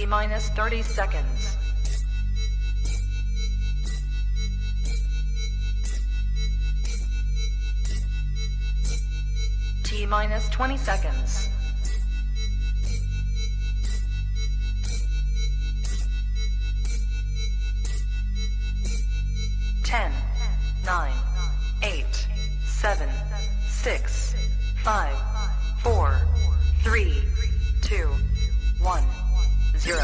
T-minus 30 seconds. T-minus 20 seconds. Ten, 9, 8, 7, 6, 5, 4, 3, 2, 1, 0.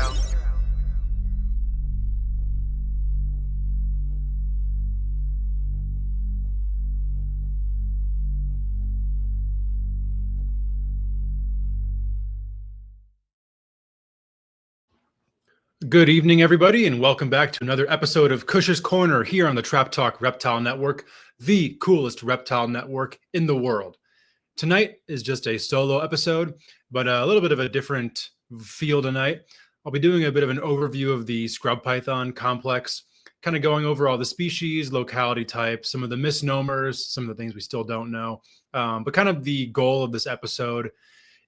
Good evening, everybody, and welcome back to another episode of Kush'S Korner here on the Trap Talk Reptile Network, the coolest reptile network in the world. Tonight is just a solo episode, but a little bit of a different feel tonight. I'll be doing a bit of an overview of the scrub python complex, kind of going over all the species, locality types, some of the misnomers, some of the things we still don't know. But kind of the goal of this episode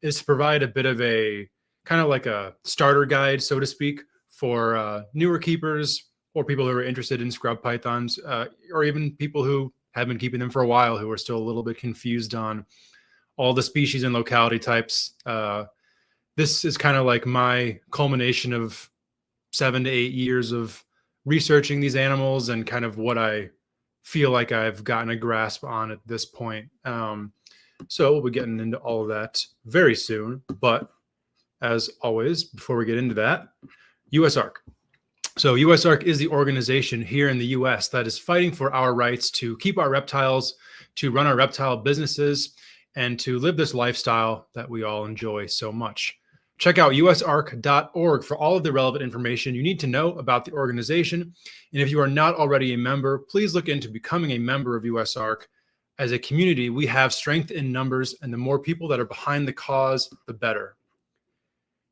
is to provide a bit of a kind of like a starter guide, so to speak, for newer keepers or people who are interested in scrub pythons, or even people who have been keeping them for a while who are still a little bit confused on all the species and locality types. This is kind of like my culmination of 7 to 8 years of researching these animals and kind of what I feel like I've gotten a grasp on at this point. So we'll be getting into all of that very soon. But as always, before we get into that, USARC. So USARC is the organization here in the US that is fighting for our rights to keep our reptiles, to run our reptile businesses, and to live this lifestyle that we all enjoy so much. Check out usarc.org for all of the relevant information you need to know about the organization. And if you are not already a member, please look into becoming a member of USARC. As a community, we have strength in numbers, and the more people that are behind the cause, the better.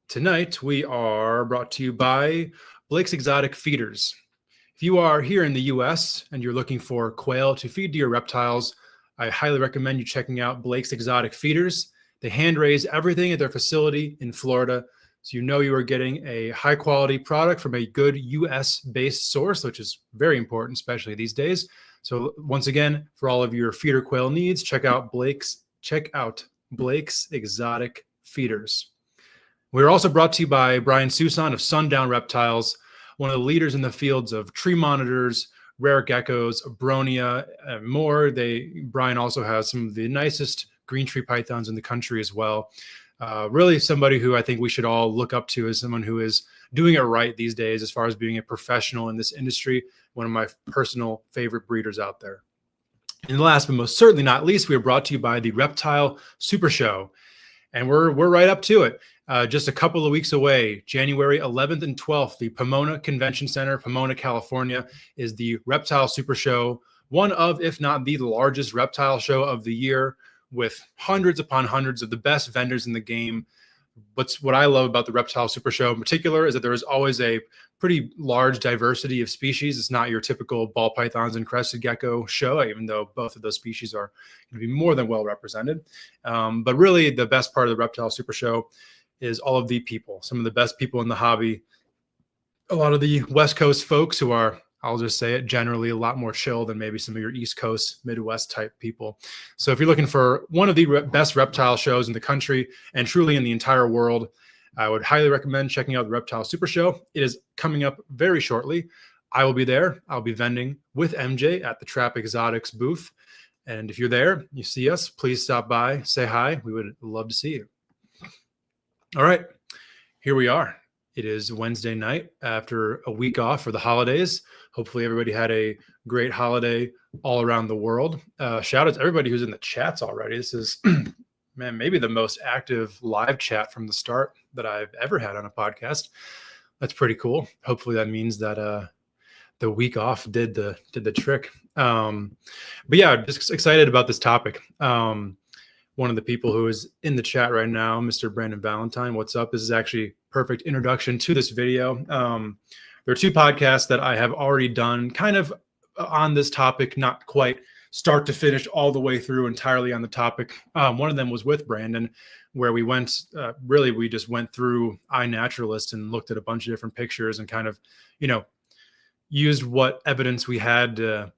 Tonight, we are brought to you by Blake's Exotic Feeders. If you are here in the US and you're looking for quail to feed to your reptiles, I highly recommend you checking out Blake's Exotic Feeders. They hand raise everything at their facility in Florida, so you know you are getting a high quality product from a good US based source, which is very important, especially these days. So once again, for all of your feeder quail needs, check out Blake's Exotic Feeders. We're also brought to you by Brian Susan of SUNDOWN Reptiles, one of the leaders in the fields of tree monitors, rare geckos, abronia, and more. Brian also has some of the nicest green tree pythons in the country as well. Really somebody who I think we should all look up to as someone who is doing it right these days as far as being a professional in this industry, one of my personal favorite breeders out there. And last but most certainly not least, we are brought to you by the Reptile Super Show. And we're right up to it. Just a couple of weeks away, January 11th and 12th, the Pomona Convention Center, Pomona, California, is the Reptile Super Show, one of, if not the largest reptile show of the year, with hundreds upon hundreds of the best vendors in the game. What I love about the Reptile Super Show in particular is that there is always a pretty large diversity of species. It's not your typical ball pythons and crested gecko show, even though both of those species are going to be more than well represented. But really, the best part of the Reptile Super Show is all of the people, some of the best people in the hobby. A lot of the West Coast folks who are, I'll just say it, generally a lot more chill than maybe some of your East Coast, Midwest type people. So if you're looking for one of the best reptile shows in the country and truly in the entire world, I would highly recommend checking out the Reptile Super Show. It is coming up very shortly. I will be there. I'll be vending with MJ at the Trap Exotics booth. And if you're there, you see us, please stop by, say hi. We would love to see you. All right, here we are. It is Wednesday night after a week off for the holidays. Hopefully everybody had a great holiday all around the world. Shout out to everybody who's in the chats already. This is, man, maybe the most active live chat from the start that I've ever had on a podcast. That's pretty cool. Hopefully that means that the week off did the trick. But yeah, just excited about this topic. One of the people who is in the chat right now, Mr. Brandon Valentine, what's up? This is actually perfect introduction to this video. There are two podcasts that I have already done kind of on this topic, not quite start to finish all the way through entirely on the topic. One of them was with Brandon, where we went, we just went through iNaturalist and looked at a bunch of different pictures and kind of, used what evidence we had to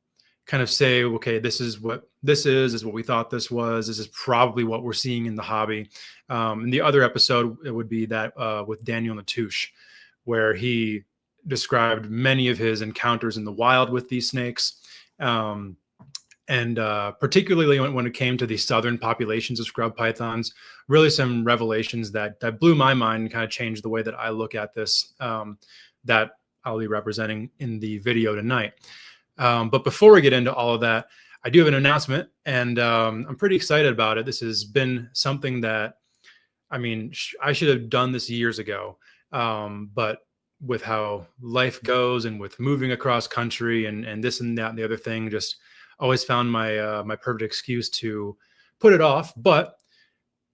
kind of say, okay, this is what this is what we thought this is probably what we're seeing in the hobby. And the other episode, it would be that with Daniel Natusch, where he described many of his encounters in the wild with these snakes. And particularly when it came to the southern populations of scrub pythons, really some revelations that blew my mind and kind of changed the way that I look at this, that I'll be representing in the video tonight. But before we get into all of that, I do have an announcement, and I'm pretty excited about it. This has been something that, I mean, I should have done this years ago, but with how life goes and with moving across country and this and that and the other thing, just always found my my perfect excuse to put it off. But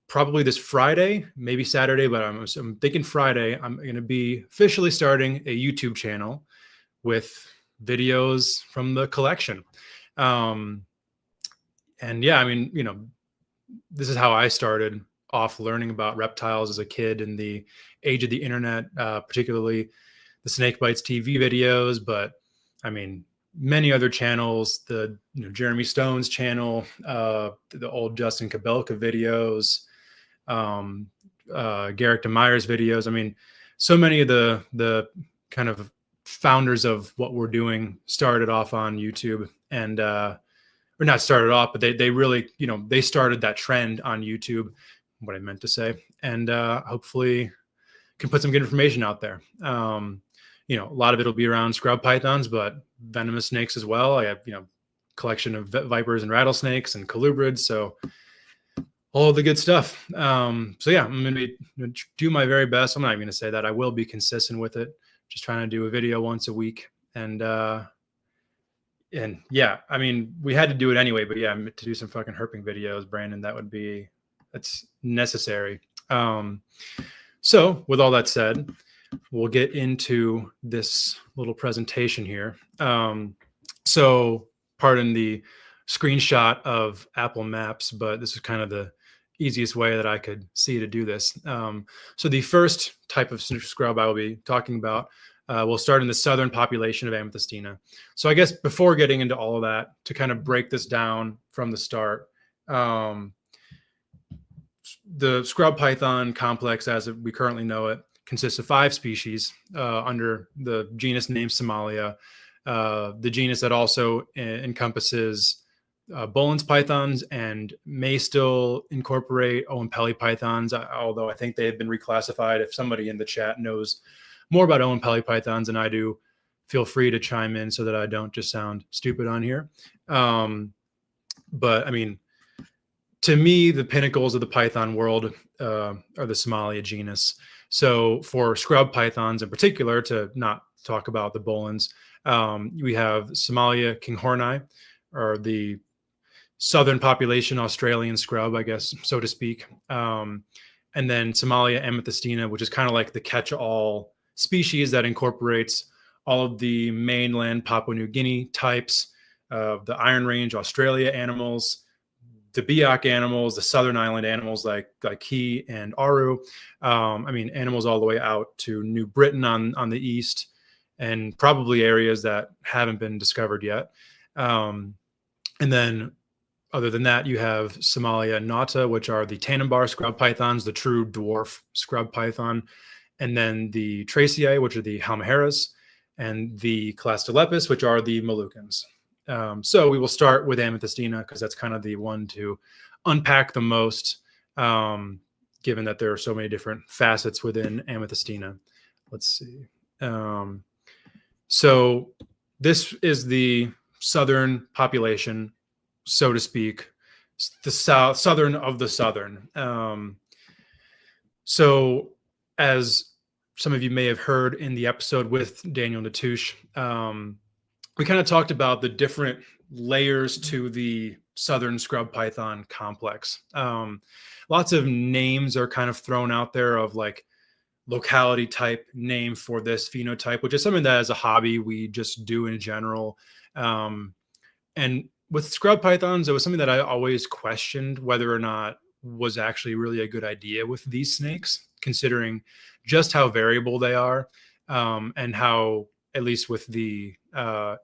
probably this Friday, maybe Saturday, but I'm thinking Friday, I'm going to be officially starting a YouTube channel with videos from the collection. And yeah, I mean, this is how I started off learning about reptiles as a kid in the age of the internet, particularly the Snake Bites TV videos. But I mean, many other channels, the Jeremy Stone's channel, the old Justin Kabelka videos, Garrick DeMeyer's videos. I mean, so many of the kind of founders of what we're doing started off on YouTube, and or not started off, but they really, they started that trend on YouTube, what I meant to say, and hopefully can put some good information out there. A lot of it will be around scrub pythons, but venomous snakes as well. I have, collection of vipers and rattlesnakes and colubrids. So all the good stuff. So yeah, I'm going to do my very best. I'm not even going to say that. I will be consistent with it. Just trying to do a video once a week. And yeah, I mean, we had to do it anyway, but yeah, to do some fucking herping videos, Brandon, that's necessary. So with all that said, we'll get into this little presentation here. So pardon the screenshot of Apple Maps, but this is kind of the easiest way that I could see to do this. So the first type of scrub I will be talking about, we'll start in the southern population of Amethystina. So I guess before getting into all of that, to kind of break this down from the start, the scrub python complex, as we currently know it, consists of 5 species under the genus name Somalia, the genus that also encompasses Boelen's pythons and may still incorporate Oenpelli pythons, although I think they have been reclassified. If somebody in the chat knows more about Oenpelli pythons than I do, feel free to chime in so that I don't just sound stupid on here. But I mean, to me, the pinnacles of the python world are the Somalia genus. So for scrub pythons in particular, to not talk about the Boelens, we have Somalia kinghorni, or the southern population Australian scrub, I guess, so to speak. And then Somalia amethystina, which is kind of like the catch-all species that incorporates all of the mainland Papua New Guinea types of the Iron Range Australia animals, the Biak animals, the southern island animals like Key and Aru. I mean, animals all the way out to New Britain on the east, and probably areas that haven't been discovered yet. And then other than that, you have Somalia nata, which are the Tanimbar scrub pythons, the true dwarf scrub python. And then the Tracei, which are the Halmaheras, and the Calastolepis, which are the Malukans. So we will start with Amethystina because that's kind of the one to unpack the most, given that there are so many different facets within Amethystina. Let's see. So this is the southern population, so to speak, the southern of the southern. So as some of you may have heard in the episode with Daniel Natusch, we kind of talked about the different layers to the southern scrub python complex. Lots of names are kind of thrown out there of like locality type name for this phenotype, which is something that as a hobby we just do in general. And with scrub pythons, it was something that I always questioned whether or not was actually really a good idea with these snakes, considering just how variable they are, and how, at least with the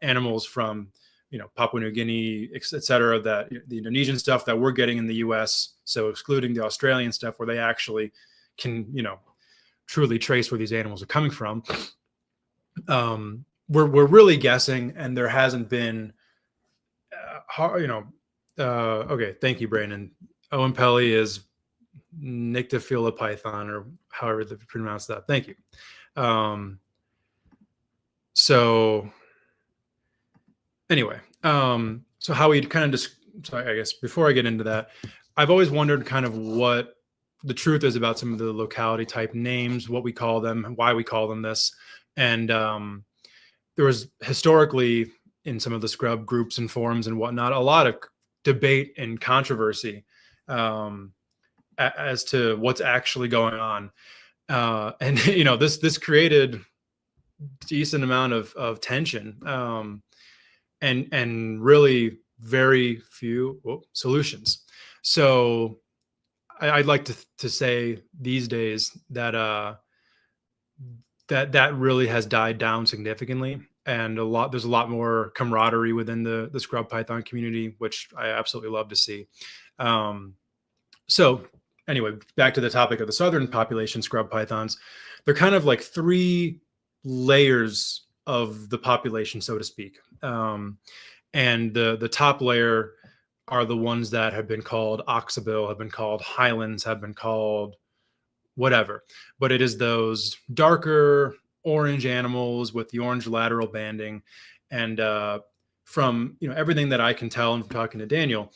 animals from, Papua New Guinea, et cetera, that the Indonesian stuff that we're getting in the US, so excluding the Australian stuff where they actually can, truly trace where these animals are coming from. We're really guessing, and there hasn't been, okay, thank you, Brandon. Owen Pelly is Nyctophila python, or however they pronounce that. Thank you. So anyway, so how we kind of just, so I guess before I get into that, I've always wondered kind of what the truth is about some of the locality type names, what we call them, why we call them this. And there was historically in some of the scrub groups and forums and whatnot, a lot of debate and controversy as to what's actually going on. And, this created decent amount of tension, and really very few solutions. So I'd like to say these days that that really has died down significantly, and there's a lot more camaraderie within the scrub python community, which I absolutely love to see. So anyway, back to the topic of the southern population scrub pythons. They're kind of like three layers of the population, so to speak. And the top layer are the ones that have been called oxabill, have been called Highlands, have been called whatever. But it is those darker orange animals with the orange lateral banding. And from everything that I can tell, and from talking to Daniel,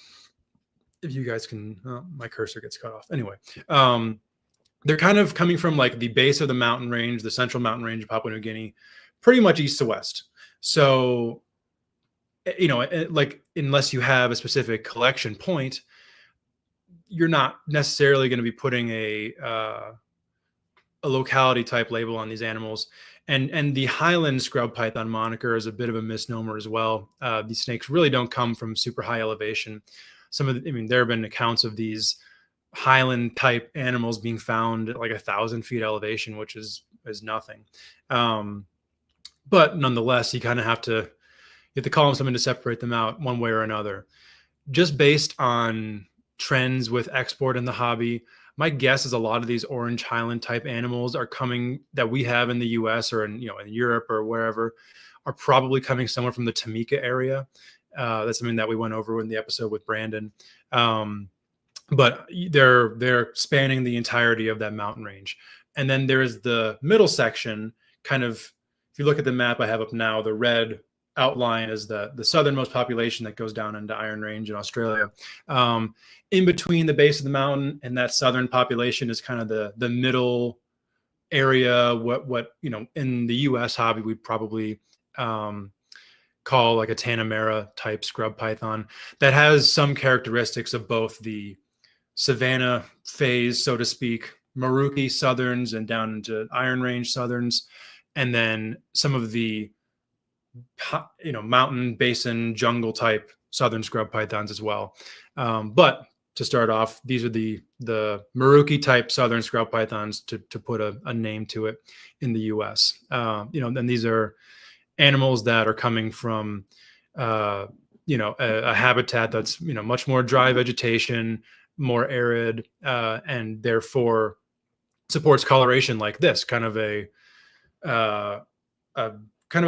if you guys can, my cursor gets cut off. Anyway, they're kind of coming from like the base of the mountain range, the central mountain range of Papua New Guinea, pretty much east to west. So, like, unless you have a specific collection point, you're not necessarily going to be putting a locality type label on these animals. And the Highland scrub python moniker is a bit of a misnomer as well. These snakes really don't come from super high elevation. There have been accounts of these Highland type animals being found at like 1,000 feet elevation, which is nothing. But nonetheless, you kind of have to call them something to separate them out one way or another. Just based on trends with export in the hobby, my guess is a lot of these orange Highland type animals are coming, that we have in the US or in Europe or wherever, are probably coming somewhere from the Tamika area. That's something that we went over in the episode with Brandon. But they're spanning the entirety of that mountain range. And then there's the middle section, kind of, if you look at the map I have up now, the red outline is the southernmost population that goes down into Iron Range in Australia. In between the base of the mountain and that southern population is kind of the middle area, what in the US hobby we'd probably call like a Tanimbar type scrub python, that has some characteristics of both the savanna phase, so to speak, Maruki southerns and down into Iron Range southerns, and then some of the mountain basin jungle type southern scrub pythons as well. But to start off, these are the Maruki type southern scrub pythons, to put a name to it, in the US. And these are animals that are coming from a habitat that's much more dry vegetation, more arid, and therefore supports coloration like this, kind of a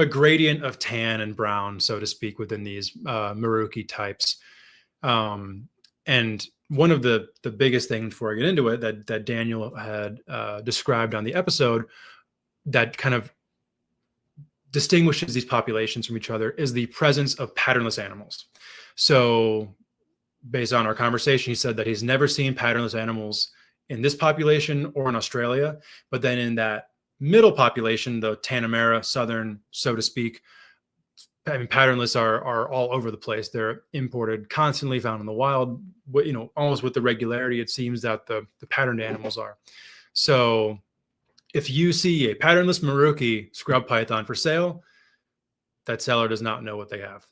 gradient of tan and brown, so to speak, within these Maruki types. And one of the biggest things, before I get into it, that Daniel had described on the episode that kind of distinguishes these populations from each other is the presence of patternless animals. So based on our conversation, he said that he's never seen patternless animals in this population or in Australia, but then in that middle population, the Tanimbar southern, so to speak, patternless are all over the place. They're imported constantly, found in the wild, almost with the regularity it seems that the patterned animals are. So if you see a patternless Maruki scrub python for sale, that seller does not know what they have.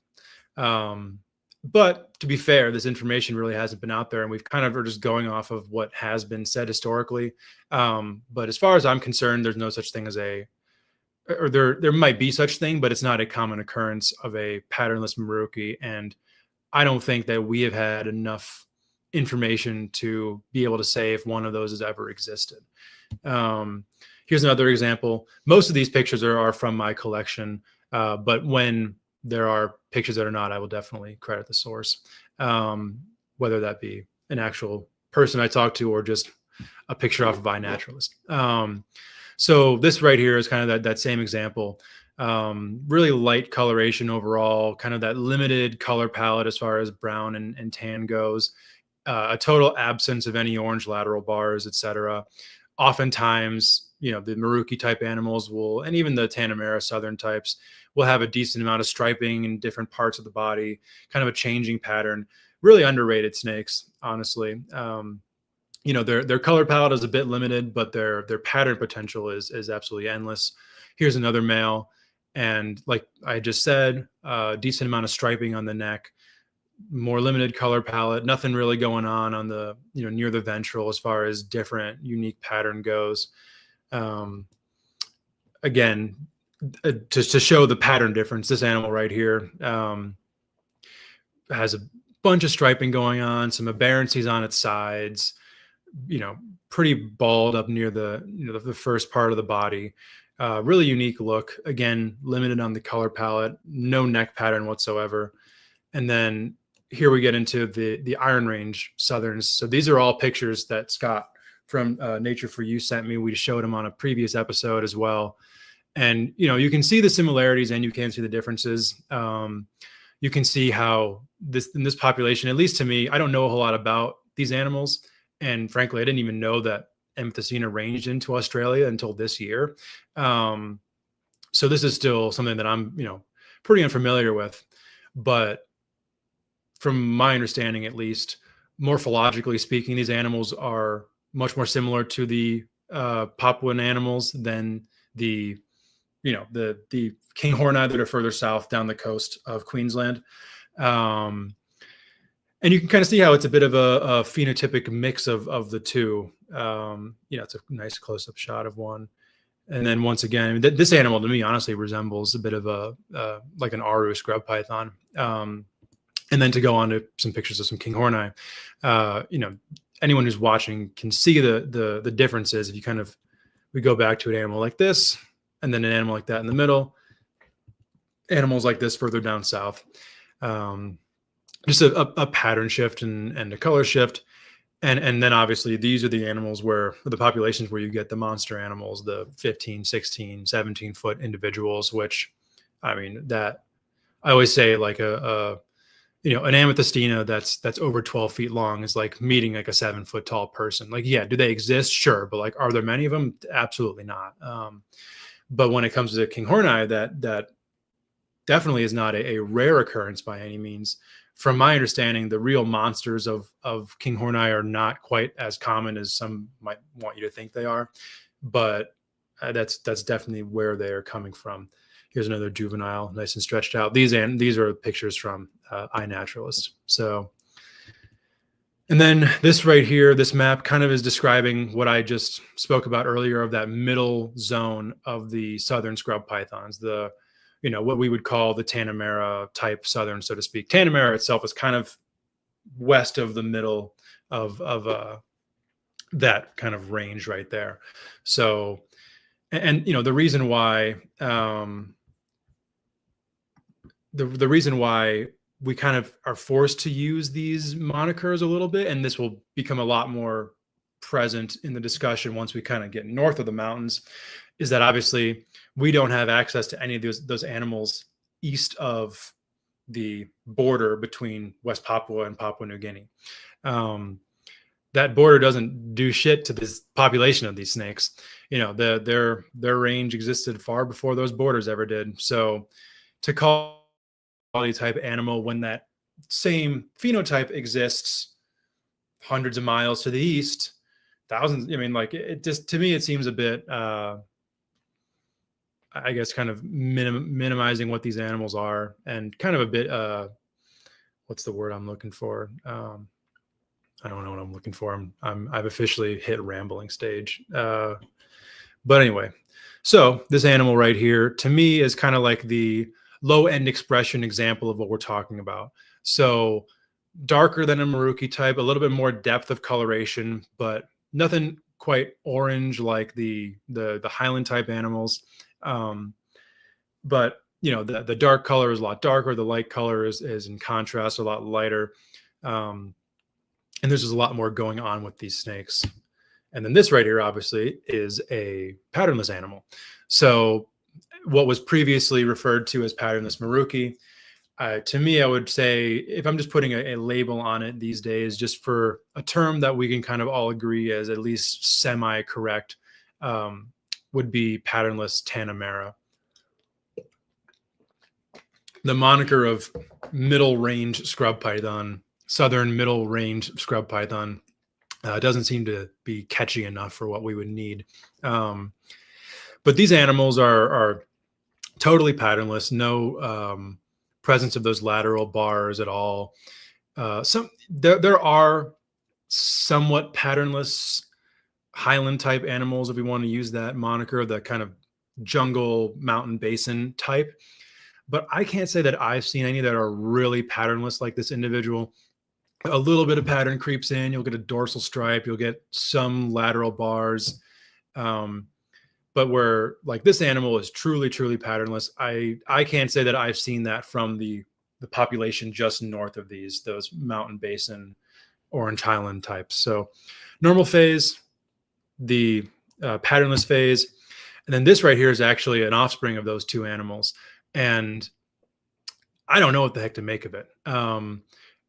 But to be fair, this information really hasn't been out there, and we've kind of are just going off of what has been said historically. But as far as I'm concerned, there's no such thing as or there might be such thing, but it's not a common occurrence of a patternless Maruki. And I don't think that we have had enough information to be able to say if one of those has ever existed. Here's another example. Most of these pictures are from my collection, but when there are pictures that are not, I will definitely credit the source, whether that be an actual person I talked to or just a picture off of iNaturalist. So this right here is kind of that same example. Really light coloration overall, kind of that limited color palette as far as brown and tan goes, a total absence of any orange lateral bars, etc. Oftentimes, the Maruki type animals will, and even the Tanimbar southern types, will have a decent amount of striping in different parts of the body, kind of a changing pattern. Really underrated snakes, honestly. Their color palette is a bit limited, but their pattern potential is absolutely endless. Here's another male, and like I just said, decent amount of striping on the neck, more limited color palette, nothing really going on the near the ventral as far as different unique pattern goes. Again, to show the pattern difference, this animal right here has a bunch of striping going on, some aberrancies on its sides, pretty bald up near the first part of the body. Really unique look. Again, limited on the color palette, no neck pattern whatsoever. And then here we get into the Iron Range Southerns. So these are all pictures that Scott from Nature for You sent me. We showed him on a previous episode as well. And, you can see the similarities and you can see the differences. You can see how in this population, at least to me, I don't know a whole lot about these animals. And frankly, I didn't even know that Amphicena ranged into Australia until this year. So this is still something that I'm, pretty unfamiliar with. But from my understanding, at least, morphologically speaking, these animals are much more similar to the Papuan animals than the kinghorni that are further south down the coast of Queensland. And you can kind of see how it's a bit of a phenotypic mix of the two. It's a nice close-up shot of one. And then once again, this animal to me honestly resembles a bit of like an Aru scrub python. And then to go on to some pictures of some kinghorni, anyone who's watching can see the differences. If we go back to an animal like this, and then an animal like that in the middle, animals like this further down south. Just a pattern shift and a color shift. And then obviously these are the animals the populations where you get the monster animals, the 15, 16, 17 foot individuals, which, that I always say like an amethystina that's over 12 feet long is like meeting like a 7 foot tall person. Like, yeah, do they exist? Sure. But like, are there many of them? Absolutely not. But when it comes to kinghorni, that definitely is not a rare occurrence by any means. From my understanding, the real monsters of kinghorni are not quite as common as some might want you to think they are, but that's definitely where they are coming from. Here's another juvenile, nice and stretched out. These are pictures from iNaturalist. So, and then this right here, this map kind of is describing what I just spoke about earlier of that middle zone of the southern scrub pythons, what we would call the Tanimbar type southern, so to speak. Tanimbar itself is kind of west of the middle of that kind of range right there. So, and the reason why the reason why we kind of are forced to use these monikers a little bit, and this will become a lot more present in the discussion once we kind of get north of the mountains, is that obviously we don't have access to any of those animals east of the border between West Papua and Papua New Guinea. That border doesn't do shit to this population of these snakes. Their range existed far before those borders ever did. So to call type animal when that same phenotype exists hundreds of miles to the east, thousands, it just, to me, it seems a bit, I guess, kind of minimizing what these animals are, and kind of a bit what's the word I'm looking for? I don't know what I'm looking for. I've officially hit rambling stage. But anyway, so this animal right here to me is kind of like the low end expression example of what we're talking about. So darker than a Maruki type, a little bit more depth of coloration, but nothing quite orange like the Highland type animals. But you know, the dark color is a lot darker. The light color is in contrast a lot lighter. And there's just a lot more going on with these snakes. And then this right here, obviously, is a patternless animal. So what was previously referred to as patternless Maruki, to me, I would say, if I'm just putting a label on it these days, just for a term that we can kind of all agree as at least semi-correct, would be patternless Tanimbar. The moniker of middle range scrub python, southern middle range scrub python, doesn't seem to be catchy enough for what we would need. But these animals are totally patternless, no presence of those lateral bars at all. There are somewhat patternless Highland type animals, if we want to use that moniker, the kind of jungle mountain basin type. But I can't say that I've seen any that are really patternless like this individual. A little bit of pattern creeps in. You'll get a dorsal stripe. You'll get some lateral bars. But where like this animal is truly, truly patternless, I can't say that I've seen that from the population just north of those mountain basin orange Highland types. So normal phase, the patternless phase, and then this right here is actually an offspring of those two animals. And I don't know what the heck to make of it.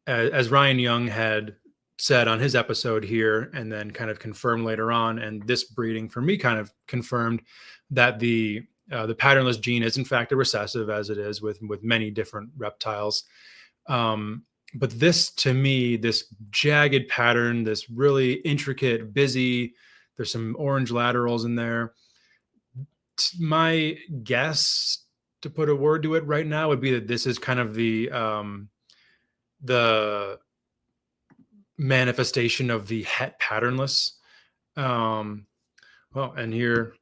As Ryan Young had said on his episode here, and then kind of confirmed later on, and this breeding for me kind of confirmed that the patternless gene is in fact a recessive, as it is with many different reptiles. But this, to me, this jagged pattern, this really intricate, busy, there's some orange laterals in there. My guess, to put a word to it right now, would be that this is kind of the manifestation of the het patternless. Well, and here,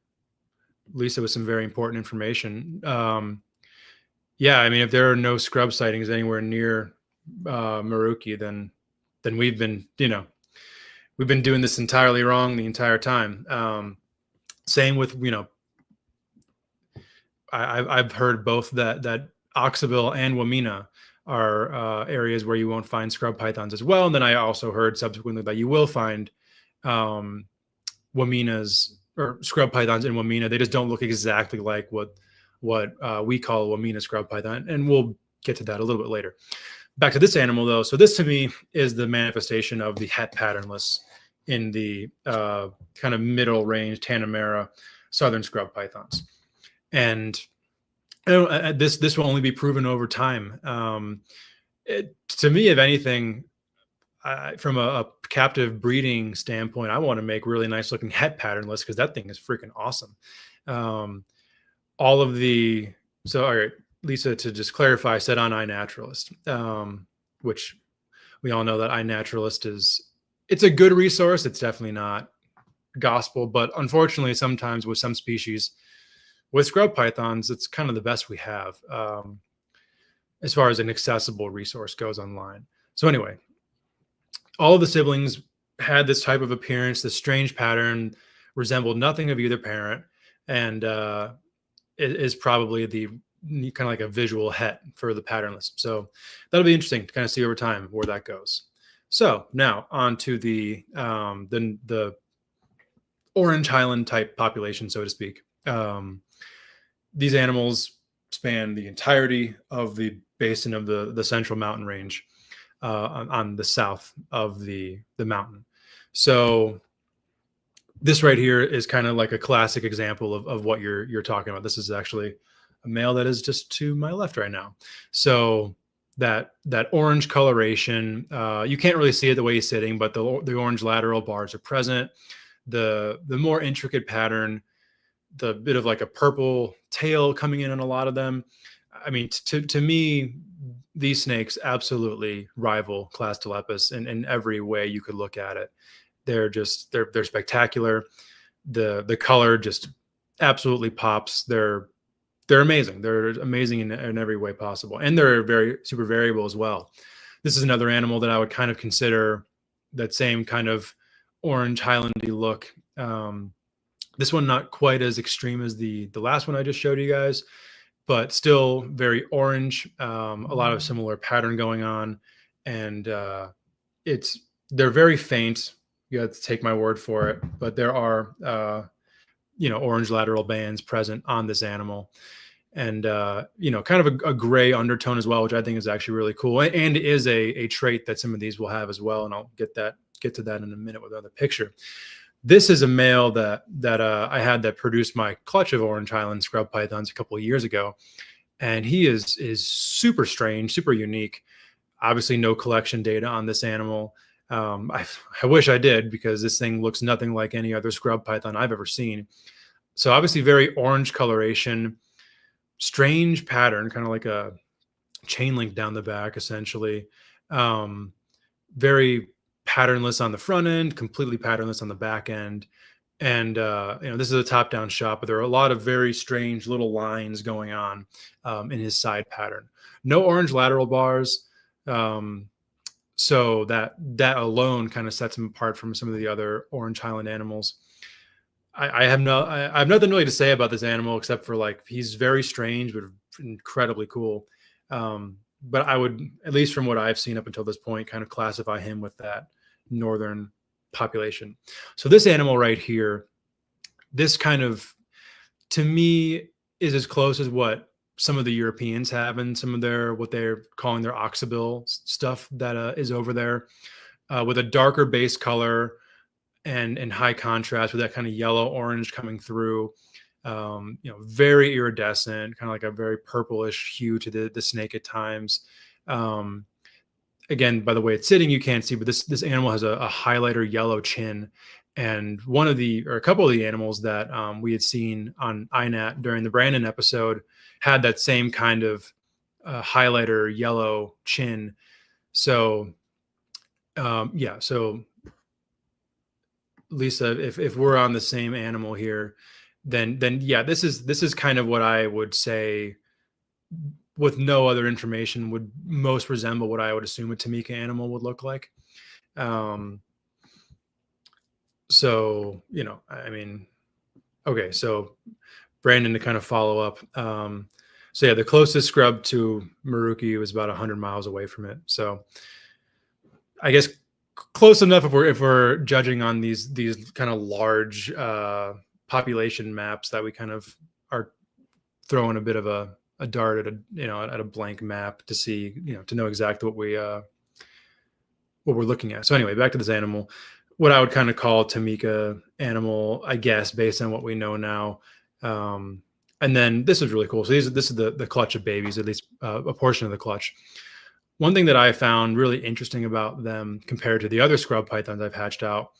Lisa, with some very important information. Yeah, I mean, if there are no scrub sightings anywhere near Maruki, then we've been doing this entirely wrong the entire time. Same with, I've heard both that Oxaville and Wamena are areas where you won't find scrub pythons as well. And then I also heard subsequently that you will find Wamenas or scrub pythons in Wamena. They just don't look exactly like what we call Wamena scrub python. And we'll get to that a little bit later. Back to this animal though. So this to me is the manifestation of the het patternless in the kind of middle range Tanimbar southern scrub pythons. And this will only be proven over time. To me, if anything, from a captive breeding standpoint, I want to make really nice looking het patternless because that thing is freaking awesome. All right, Lisa, to just clarify, I said on iNaturalist, which we all know that iNaturalist it's a good resource. It's definitely not gospel, but unfortunately, sometimes with some species, with scrub pythons, it's kind of the best we have as far as an accessible resource goes online. So anyway, all of the siblings had this type of appearance, this strange pattern, resembled nothing of either parent, and it is probably the kind of like a visual het for the patternless. So that'll be interesting to kind of see over time where that goes. So now on to the orange Highland type population, so to speak. These animals span the entirety of the basin of the central mountain range on the south of the mountain. So this right here is kind of like a classic example of what you're talking about. This is actually a male that is just to my left right now. So that orange coloration, you can't really see it the way he's sitting, but the orange lateral bars are present. The more intricate pattern, the bit of like a purple tail coming in on a lot of them. I mean, to me, these snakes absolutely rival Class Telepus in every way you could look at it. They're spectacular. The color just absolutely pops. They're amazing. They're amazing in every way possible. And they're very super variable as well. This is another animal that I would kind of consider that same kind of orange Highlandy look. This one not quite as extreme as the last one I just showed you guys, but still very orange. A lot of similar pattern going on, and they're very faint. You have to take my word for it, but there are orange lateral bands present on this animal, and kind of a gray undertone as well, which I think is actually really cool, and is a trait that some of these will have as well. And I'll get to that in a minute with another picture. This is a male that I had that produced my clutch of orange Highland scrub pythons a couple of years ago, and he is super strange, super unique. Obviously, no collection data on this animal. I wish I did, because this thing looks nothing like any other scrub python I've ever seen. So obviously, very orange coloration, strange pattern, kind of like a chain link down the back, essentially. Very patternless on the front end, completely patternless on the back end. And this is a top-down shot, but there are a lot of very strange little lines going on in his side pattern. No orange lateral bars, so that alone kind of sets him apart from some of the other orange Highland animals. I have nothing really to say about this animal except for, like, he's very strange but incredibly cool. But I would, at least from what I've seen up until this point, kind of classify him with that northern population. So this animal right here, this kind of, to me, is as close as what some of the Europeans have in some of their, what they're calling their oxabil stuff that is over there, with a darker base color and high contrast with that kind of yellow orange coming through. Very iridescent, kind of like a very purplish hue to the snake at times. Again, by the way it's sitting, you can't see, but this animal has a highlighter yellow chin. And a couple of the animals that we had seen on INAT during the Brandon episode had that same kind of highlighter yellow chin. So so Lisa, if we're on the same animal here, then yeah, this is kind of what I would say, with no other information, would most resemble what I would assume a Tamika animal would look like. So, okay, so Brandon, to kind of follow up. So yeah, the closest scrub to Maruki was about 100 miles away from it. So I guess close enough if we're judging on these kind of large population maps that we kind of are throwing a bit of a dart at a blank map to see, to know exactly what we're looking at. So anyway, back to this animal, what I would kind of call Tamika animal, I guess, based on what we know now. And then this is really cool. So this is the clutch of babies, at least a portion of the clutch. One thing that I found really interesting about them compared to the other scrub pythons I've hatched out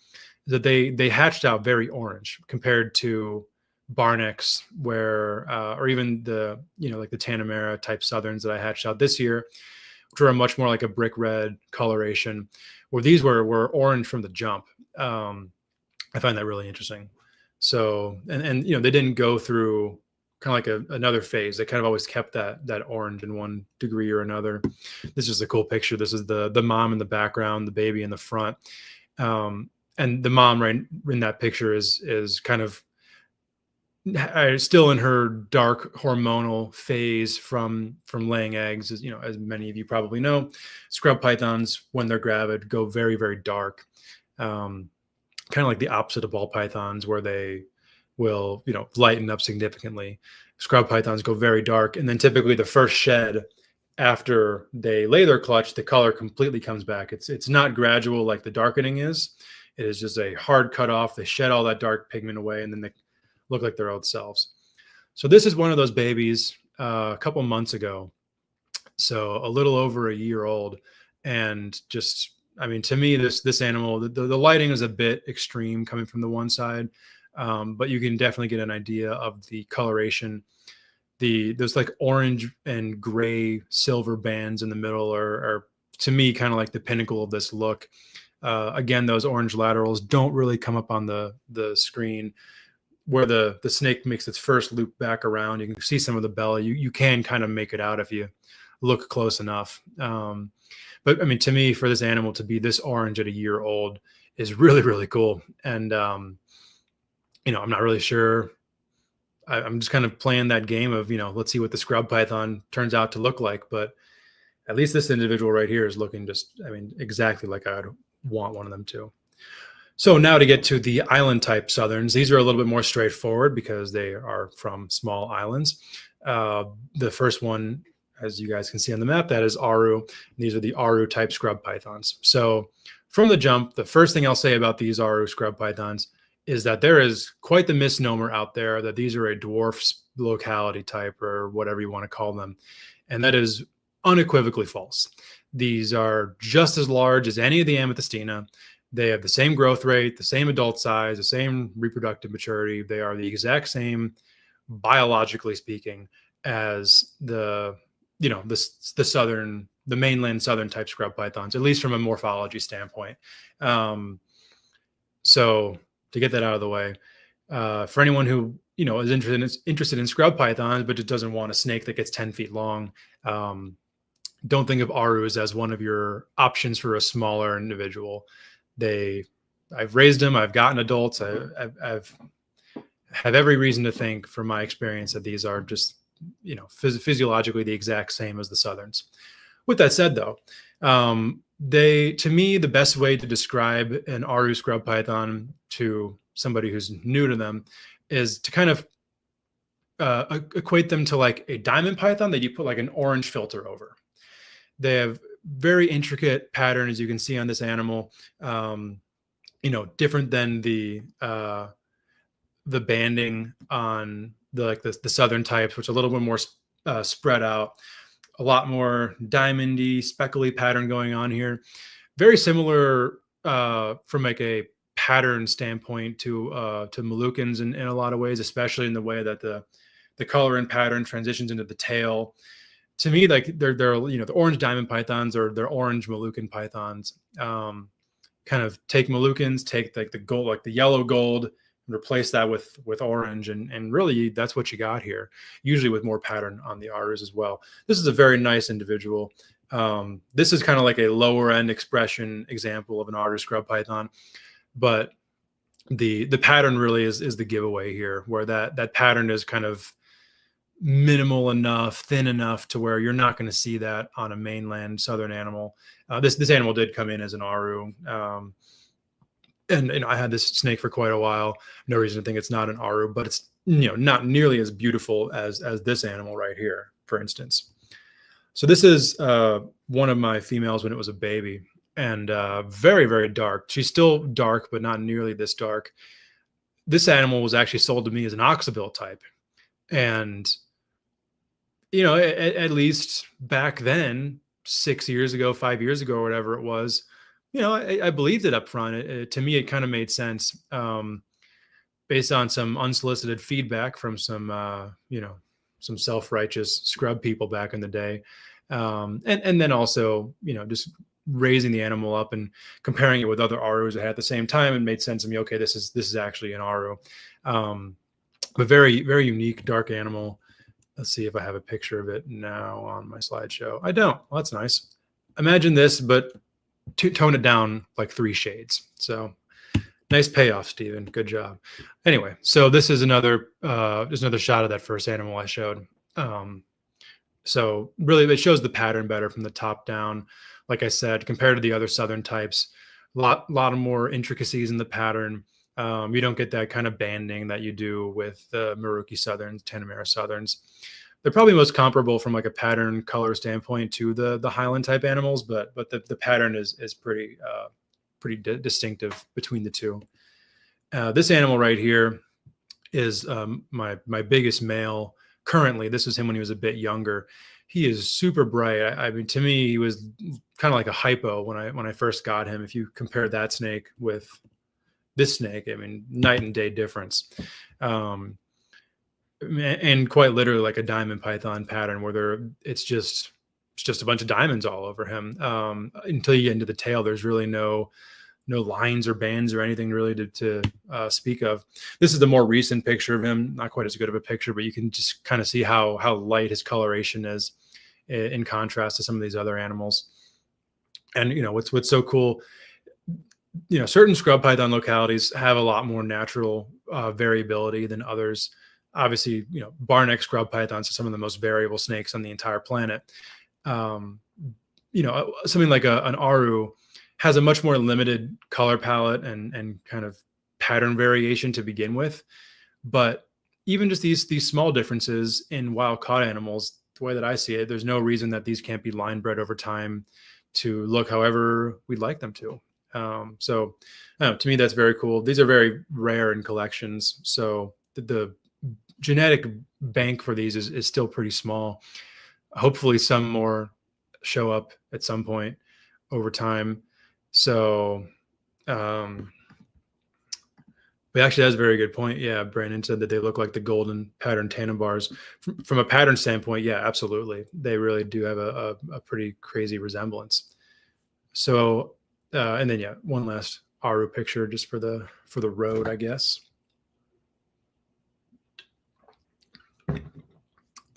is that they hatched out very orange compared to Barnecks, where or even the like the Tanimbar type Southerns that I hatched out this year, which were much more like a brick red coloration, where these were orange from the jump. I find that really interesting. So and they didn't go through kind of like another phase. They kind of always kept that orange in one degree or another. This is a cool picture. This is the mom in the background, the baby in the front, and the mom right in that picture is kind of still in her dark hormonal phase from laying eggs. As many of you probably know, scrub pythons, when they're gravid, go very, very dark, kind of like the opposite of ball pythons, where they will lighten up significantly. Scrub pythons go very dark, and then typically the first shed after they lay their clutch, the color completely comes back. It's not gradual like the darkening is. It is just a hard cut off. They shed all that dark pigment away, and then they look like their old selves. So this is one of those babies a couple months ago, so a little over a year old. And just, to me, this animal, the lighting is a bit extreme coming from the one side, but you can definitely get an idea of the coloration. those like orange and gray silver bands in the middle are to me kind of like the pinnacle of this look. Again, those orange laterals don't really come up on the screen. Where the snake makes its first loop back around, you can see some of the belly. You can kind of make it out if you look close enough. But I mean, to me, for this animal to be this orange at a year old is really, really cool. And, you know, I'm not really sure. I'm just kind of playing that game of, you know, let's see what the scrub python turns out to look like. But at least this individual right here is looking just, I mean, exactly like I'd want one of them to. So now to get to the island type southerns, these are a little bit more straightforward because they are from small islands. The first one, as you guys can see on the map, that is Aru. These are the Aru type scrub pythons. So from the jump, the first thing I'll say about these Aru scrub pythons is that there is quite the misnomer out there that these are a dwarf locality type or whatever you want to call them. And that is unequivocally false. These are just as large as any of the Amethystina. They have the same growth rate, the same adult size, the same reproductive maturity. They are the exact same, biologically speaking, as the, you know, the mainland southern type scrub pythons, at least from a morphology standpoint. So to get that out of the way, for anyone who, you know, is interested in scrub pythons, but just doesn't want a snake that gets 10 feet long, don't think of Arus as one of your options for a smaller individual. I've raised them. I've gotten adults. I've have every reason to think, from my experience, that these are just, you know, physiologically the exact same as the southerns. With that said, though, to me, the best way to describe an Aru scrub python to somebody who's new to them is to kind of equate them to like a diamond python that you put like an orange filter over. They have very intricate pattern, as you can see on this animal. You know, different than the banding on the southern types, which are a little bit more spread out, a lot more diamondy, speckly pattern going on here. Very similar from like a pattern standpoint to Malukans in a lot of ways, especially in the way that the color and pattern transitions into the tail. To me, like they're you know, the orange diamond pythons or they're orange Malukan pythons. Kind of take Malukans, take like the gold, like the yellow gold, and replace that with orange, and really that's what you got here. Usually with more pattern on the Arus as well. This is a very nice individual. This is kind of like a lower end expression example of an Aru scrub python, but the pattern really is the giveaway here, where that pattern is kind of minimal enough, thin enough to where you're not going to see that on a mainland southern animal. This animal did come in as an Aru, and you know, I had this snake for quite a while. No reason to think it's not an Aru, but it's, you know, not nearly as beautiful as this animal right here, for instance. So this is one of my females when it was a baby, and very, very dark. She's still dark, but not nearly this dark. This animal was actually sold to me as an oxabil type, and you know, at least back then, 6 years ago, 5 years ago, or whatever it was, you know, I believed it up front. To me, it kind of made sense based on some unsolicited feedback from some, you know, some self-righteous scrub people back in the day. And then also, you know, just raising the animal up and comparing it with other Arus I had at the same time, it made sense to me. Okay, this is actually an Aru, but very, very unique, dark animal. Let's see if I have a picture of it now on my slideshow. I don't. Well, that's nice. Imagine this, but tone it down like 3 shades. So nice payoff, Steven. Good job. Anyway, so this is another shot of that first animal I showed. So really, it shows the pattern better from the top down. Like I said, compared to the other southern types, a lot of more intricacies in the pattern. You don't get that kind of banding that you do with the Maruki Southerns, Tanimbar Southerns. They're probably most comparable from like a pattern color standpoint to the Highland type animals, but the pattern is pretty distinctive between the two. This animal right here is my biggest male currently. This was him when he was a bit younger. He is super bright. I mean, to me, he was kind of like a hypo when I first got him. If you compare that snake with this snake, I mean, night and day difference. and quite literally like a diamond python pattern where it's just a bunch of diamonds all over him. Until you get into the tail, there's really no lines or bands or anything really to speak of. This is the more recent picture of him. Not quite as good of a picture, but you can just kind of see how light his coloration is in contrast to some of these other animals. And what's so cool, certain scrub python localities have a lot more natural variability than others. Obviously, Barneck scrub pythons are some of the most variable snakes on the entire planet. Something like an Aru has a much more limited color palette and kind of pattern variation to begin with. But even just these small differences in wild caught animals, the way that I see it, there's no reason that these can't be line bred over time to look however we'd like them to. So to me, that's very cool. These are very rare in collections. So the genetic bank for these is still pretty small. Hopefully some more show up at some point over time. So, but actually that's a very good point. Yeah. Brandon said that they look like the golden pattern Tanimbars. From a pattern standpoint. Yeah, absolutely. They really do have a pretty crazy resemblance. So, and then, yeah, one last Aru picture just for the road, I guess.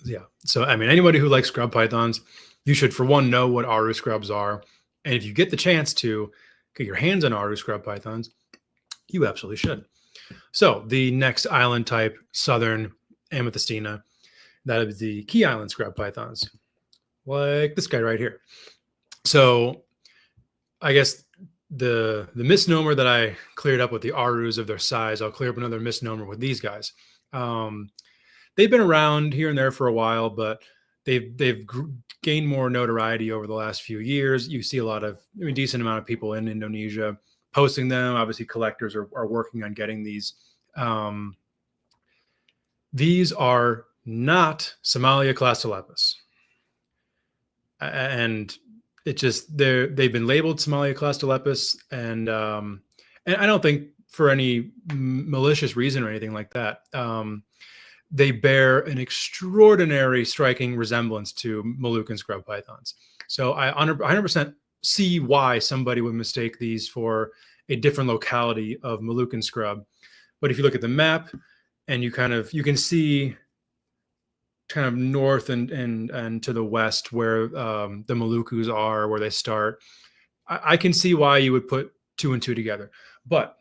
Yeah. So, I mean, anybody who likes scrub pythons, you should, for one, know what Aru scrubs are. And if you get the chance to get your hands on Aru scrub pythons, you absolutely should. So the next island type, Southern Amethystina, that is the Key Island scrub pythons, like this guy right here. So I guess the misnomer that I cleared up with the Arus of their size, I'll clear up another misnomer with these guys. They've been around here and there for a while, but they've gained more notoriety over the last few years. You see a lot of, decent amount of people in Indonesia posting them. Obviously, collectors are working on getting these. These are not Somalia clastolepis, and it just they've been labeled Somalia clastolepis, and I don't think for any malicious reason or anything like that. They bear an extraordinary striking resemblance to Malukan scrub pythons. So I 100% see why somebody would mistake these for a different locality of Malukan scrub. But if you look at the map and you can see kind of north and to the west where the Malukus are, where they start, I can see why you would put two and two together. But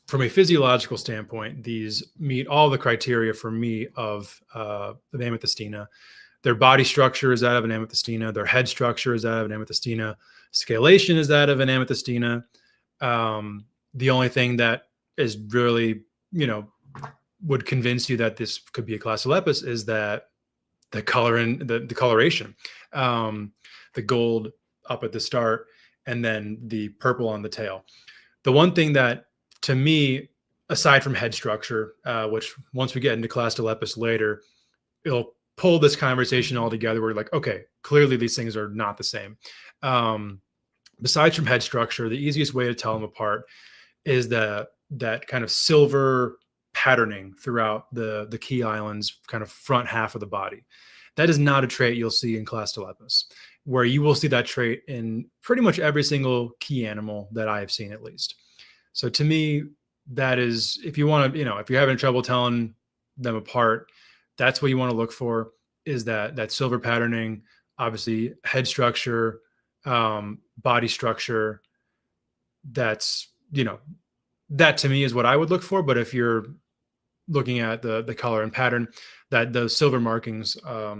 from a physiological standpoint, these meet all the criteria for me of Amethystina. Their body structure is that of an Amethystina. Their head structure is that of an Amethystina. Scalation is that of an Amethystina. The only thing that is really, would convince you that this could be a clastolepis is that the color and the coloration, the gold up at the start, and then the purple on the tail. The one thing that, to me, aside from head structure, which once we get into clastolepis later, it'll pull this conversation all together. We're like, okay, clearly these things are not the same. Besides from head structure, the easiest way to tell them apart is that kind of silver patterning throughout the Key Islands kind of front half of the body. That is not a trait you'll see in clastolepis, where you will see that trait in pretty much every single key animal that I have seen, at least. So to me, that is, if you want to, if you're having trouble telling them apart, that's what you want to look for, is that silver patterning, obviously head structure, body structure. That's, that to me is what I would look for. But if you're looking at the color and pattern, that those silver markings are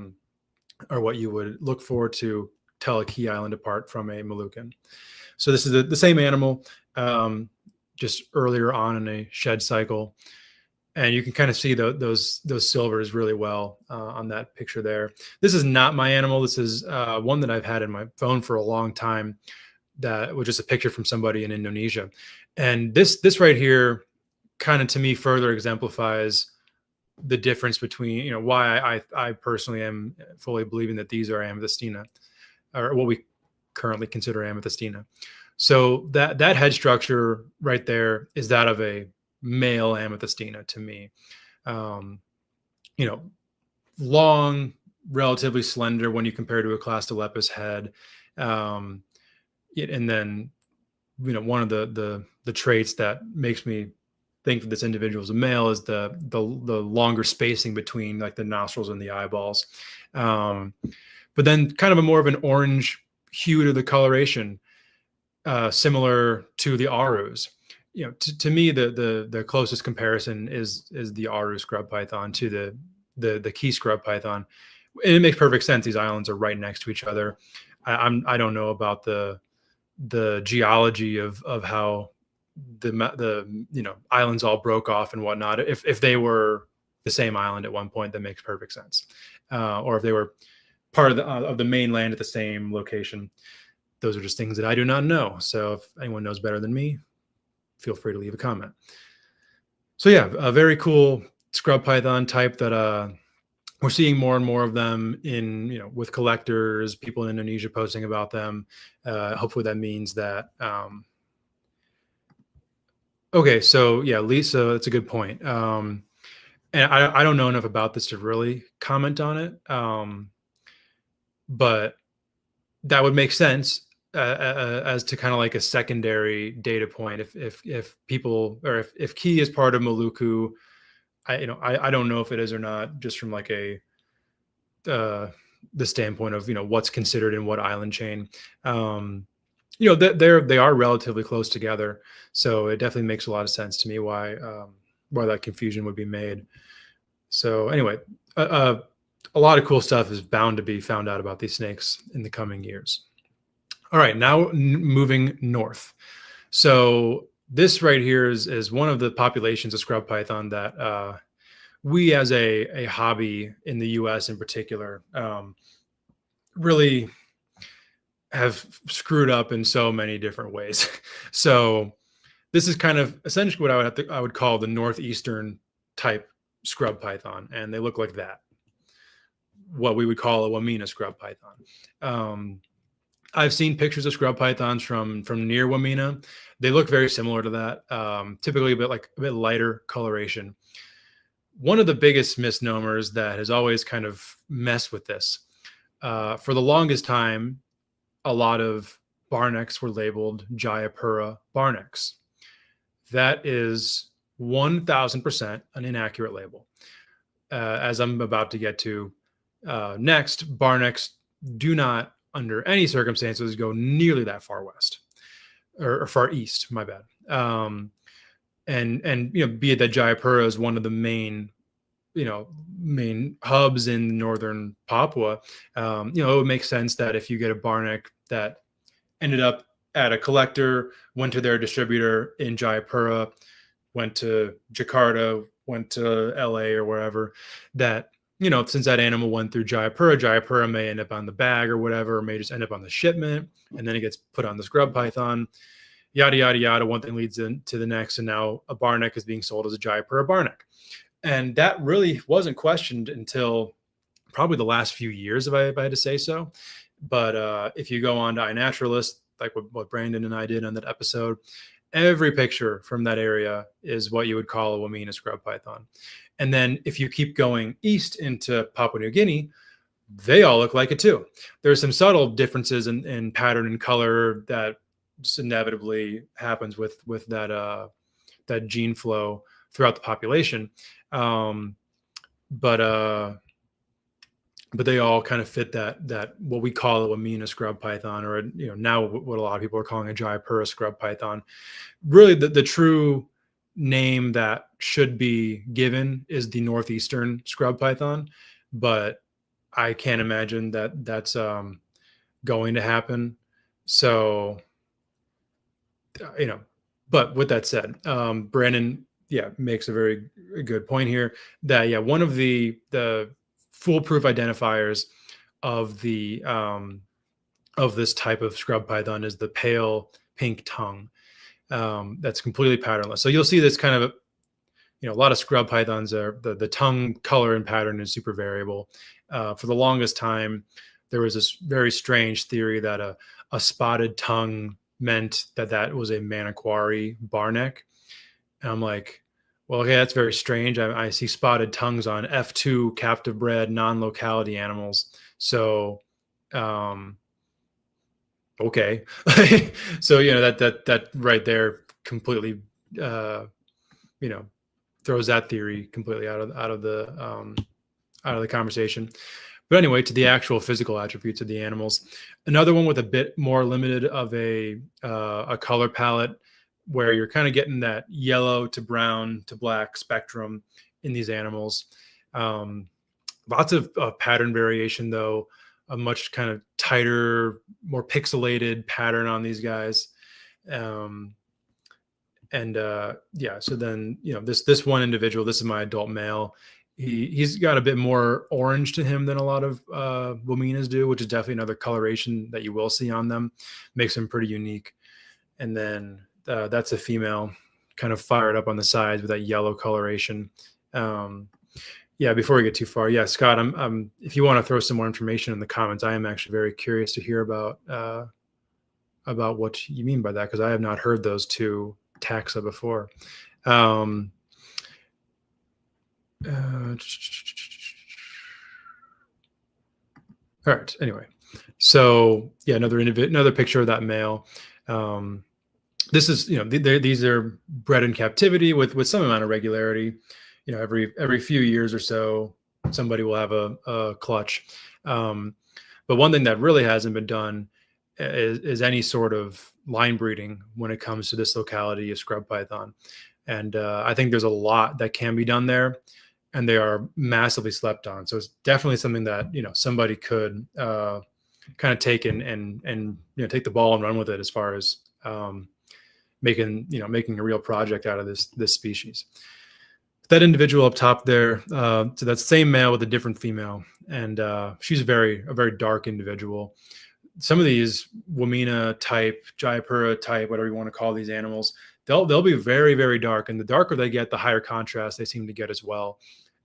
what you would look for to tell a Key Island apart from a Malukan. So this is the same animal, just earlier on in a shed cycle. And you can kind of see those silvers really well on that picture there. This is not my animal. This is one that I've had in my phone for a long time. That was just a picture from somebody in Indonesia. And this right here kind of, to me, further exemplifies the difference between, why I personally am fully believing that these are Amethystina, or what we currently consider Amethystina. So that head structure right there is that of a male Amethystina to me. long, relatively slender when you compare to a Clastolepis head. And then, one of the traits that makes me think that this individual is a male is the longer spacing between like the nostrils and the eyeballs. But then kind of a more of an orange hue to the coloration, similar to the Arus. To me, the closest comparison is the Aru scrub python to the key scrub python. And it makes perfect sense. These islands are right next to each other. I don't know about the geology of how the islands all broke off and whatnot. If they were the same island at one point, that makes perfect sense. Or if they were part of the mainland at the same location. Those are just things that I do not know. So if anyone knows better than me, feel free to leave a comment. So yeah, a very cool scrub python type that we're seeing more and more of them in, with collectors, people in Indonesia posting about them. Hopefully that means that, okay. So yeah, Lisa, that's a good point. And I don't know enough about this to really comment on it. But that would make sense as to kind of like a secondary data point. If people, or if Key is part of Maluku, I don't know if it is or not, just from like the standpoint of what's considered in what island chain. They are relatively close together, so it definitely makes a lot of sense to me why that confusion would be made. So anyway, a lot of cool stuff is bound to be found out about these snakes in the coming years. All right, now moving north. So this right here is one of the populations of scrub python that we as a hobby in the US in particular really have screwed up in so many different ways. So this is kind of essentially what I would call the northeastern type scrub python, and they look like that. What we would call a Wamena scrub python. I've seen pictures of scrub pythons from near Wamena. They look very similar to that. Typically a bit lighter coloration. One of the biggest misnomers that has always kind of messed with this, for the longest time, a lot of Barnecks were labeled Jayapura Barnecks. That is 1000% an inaccurate label. As I'm about to get to next, Barnecks do not, under any circumstances, go nearly that far west or far east. My bad. And be it that Jayapura is one of the main hubs in northern Papua. It would make sense that if you get a Barneck that ended up at a collector, went to their distributor in Jayapura, went to Jakarta, went to LA or wherever, that since that animal went through Jayapura may end up on the bag or whatever, or may just end up on the shipment, and then it gets put on the scrub python, yada, yada, yada. One thing leads into the next, and now a Barneck is being sold as a Jayapura Barneck. And that really wasn't questioned until probably the last few years, if I had to say so. But if you go on to iNaturalist, like what Brandon and I did on that episode, every picture from that area is what you would call a Wamena scrub python. And then if you keep going east into Papua New Guinea, they all look like it too. There's some subtle differences in pattern and color that just inevitably happens with that gene flow throughout the population. But they all kind of fit that what we call a Wamena scrub python, or now what a lot of people are calling a Jayapura scrub python. Really, the true name that should be given is the northeastern scrub python, but I can't imagine that that's going to happen. So but with that said, Brandon makes a very good point here that one of the foolproof identifiers of the of this type of scrub python is the pale pink tongue. That's completely patternless. So you'll see this kind of a lot of scrub pythons are the tongue color and pattern is super variable. For the longest time, there was this very strange theory that a spotted tongue meant that was a Manokwari Barneck. And I'm like, Well, okay, that's very strange. I see spotted tongues on F2 captive bred non-locality animals. So, okay. So, that right there completely, throws that theory completely out of the conversation. But anyway, to the actual physical attributes of the animals, another one with a bit more limited of a color palette, where you're kind of getting that yellow to brown to black spectrum in these animals. Lots of pattern variation, though, a much kind of tighter, more pixelated pattern on these guys. So then, this one individual, this is my adult male. He's got a bit more orange to him than a lot of Wamenas do, which is definitely another coloration that you will see on them. Makes them pretty unique. And then that's a female, kind of fired up on the sides with that yellow coloration. Before we get too far, Scott, I'm if you want to throw some more information in the comments, I am actually very curious to hear about what you mean by that, because I have not heard those two taxa before. All right. Anyway, so another picture of that male. This is, these are bred in captivity with some amount of regularity. Every few years or so, somebody will have a clutch. But one thing that really hasn't been done is any sort of line breeding when it comes to this locality of scrub python. And I think there's a lot that can be done there, and they are massively slept on. So it's definitely something that, somebody could kind of take and take the ball and run with it, as far as making a real project out of this species. That individual up top there, so that same male with a different female, and she's a very dark individual. Some of these Wamena type, Jayapura type, whatever you want to call these animals, they'll be very, very dark, and the darker they get, the higher contrast they seem to get as well.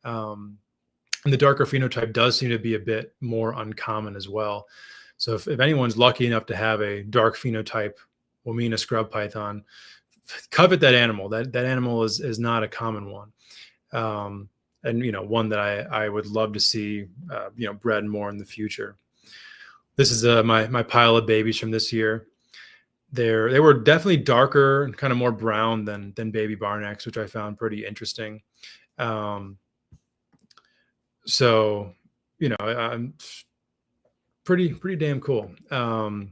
And the darker phenotype does seem to be a bit more uncommon as well. So if anyone's lucky enough to have a dark phenotype Wamena scrub python, covet that animal. That animal is not a common one. And one that I would love to see bred more in the future. This is my pile of babies from this year. They were definitely darker and kind of more brown than baby Barnecks, which I found pretty interesting. So I'm pretty damn cool. I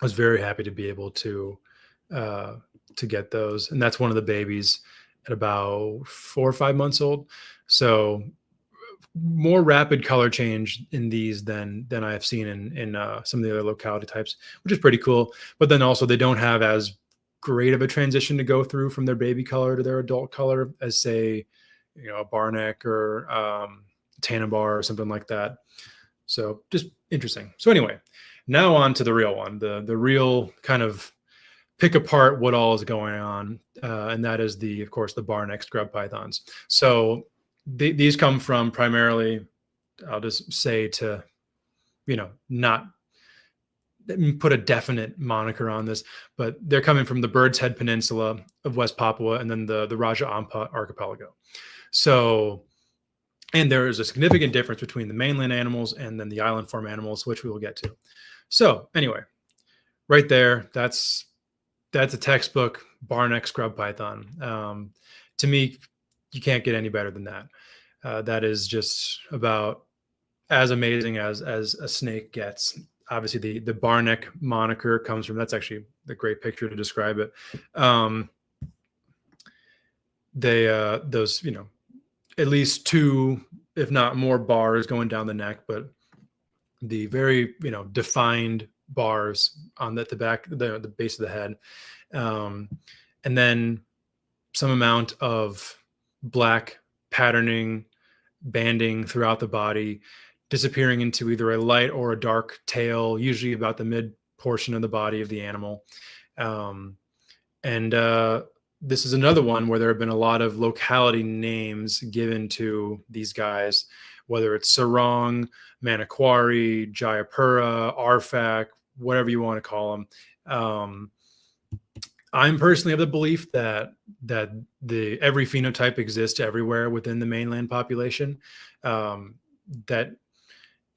was very happy to be able to get those, and that's one of the babies at about 4 or 5 months old. So more rapid color change in these than I have seen in some of the other locality types, which is pretty cool. But then also they don't have as great of a transition to go through from their baby color to their adult color as, say, a Barneck or Tanimbar or something like that. So just interesting. So anyway, now on to the real one, the real kind of pick apart what all is going on, and that is of course the Barneck scrub pythons. So these come from primarily, I'll just say, to not put a definite moniker on this, but they're coming from the Bird's Head Peninsula of West Papua, and then the Raja Ampat archipelago. So, and there is a significant difference between the mainland animals and then the island form animals, which we will get to. So anyway, right there, that's a textbook Barneck scrub python. To me, you can't get any better than that. That is just about as amazing as a snake gets. Obviously, the Barneck moniker comes from, that's actually the great picture to describe it. Those, at least 2, if not more, bars going down the neck, but the very, defined bars on the back, the base of the head. And then some amount of black patterning, banding throughout the body, disappearing into either a light or a dark tail, usually about the mid portion of the body of the animal. This is another one where there have been a lot of locality names given to these guys, whether it's Sarong, Manokwari, Jayapura, Arfak, whatever you want to call them. I'm personally of the belief that every phenotype exists everywhere within the mainland population. That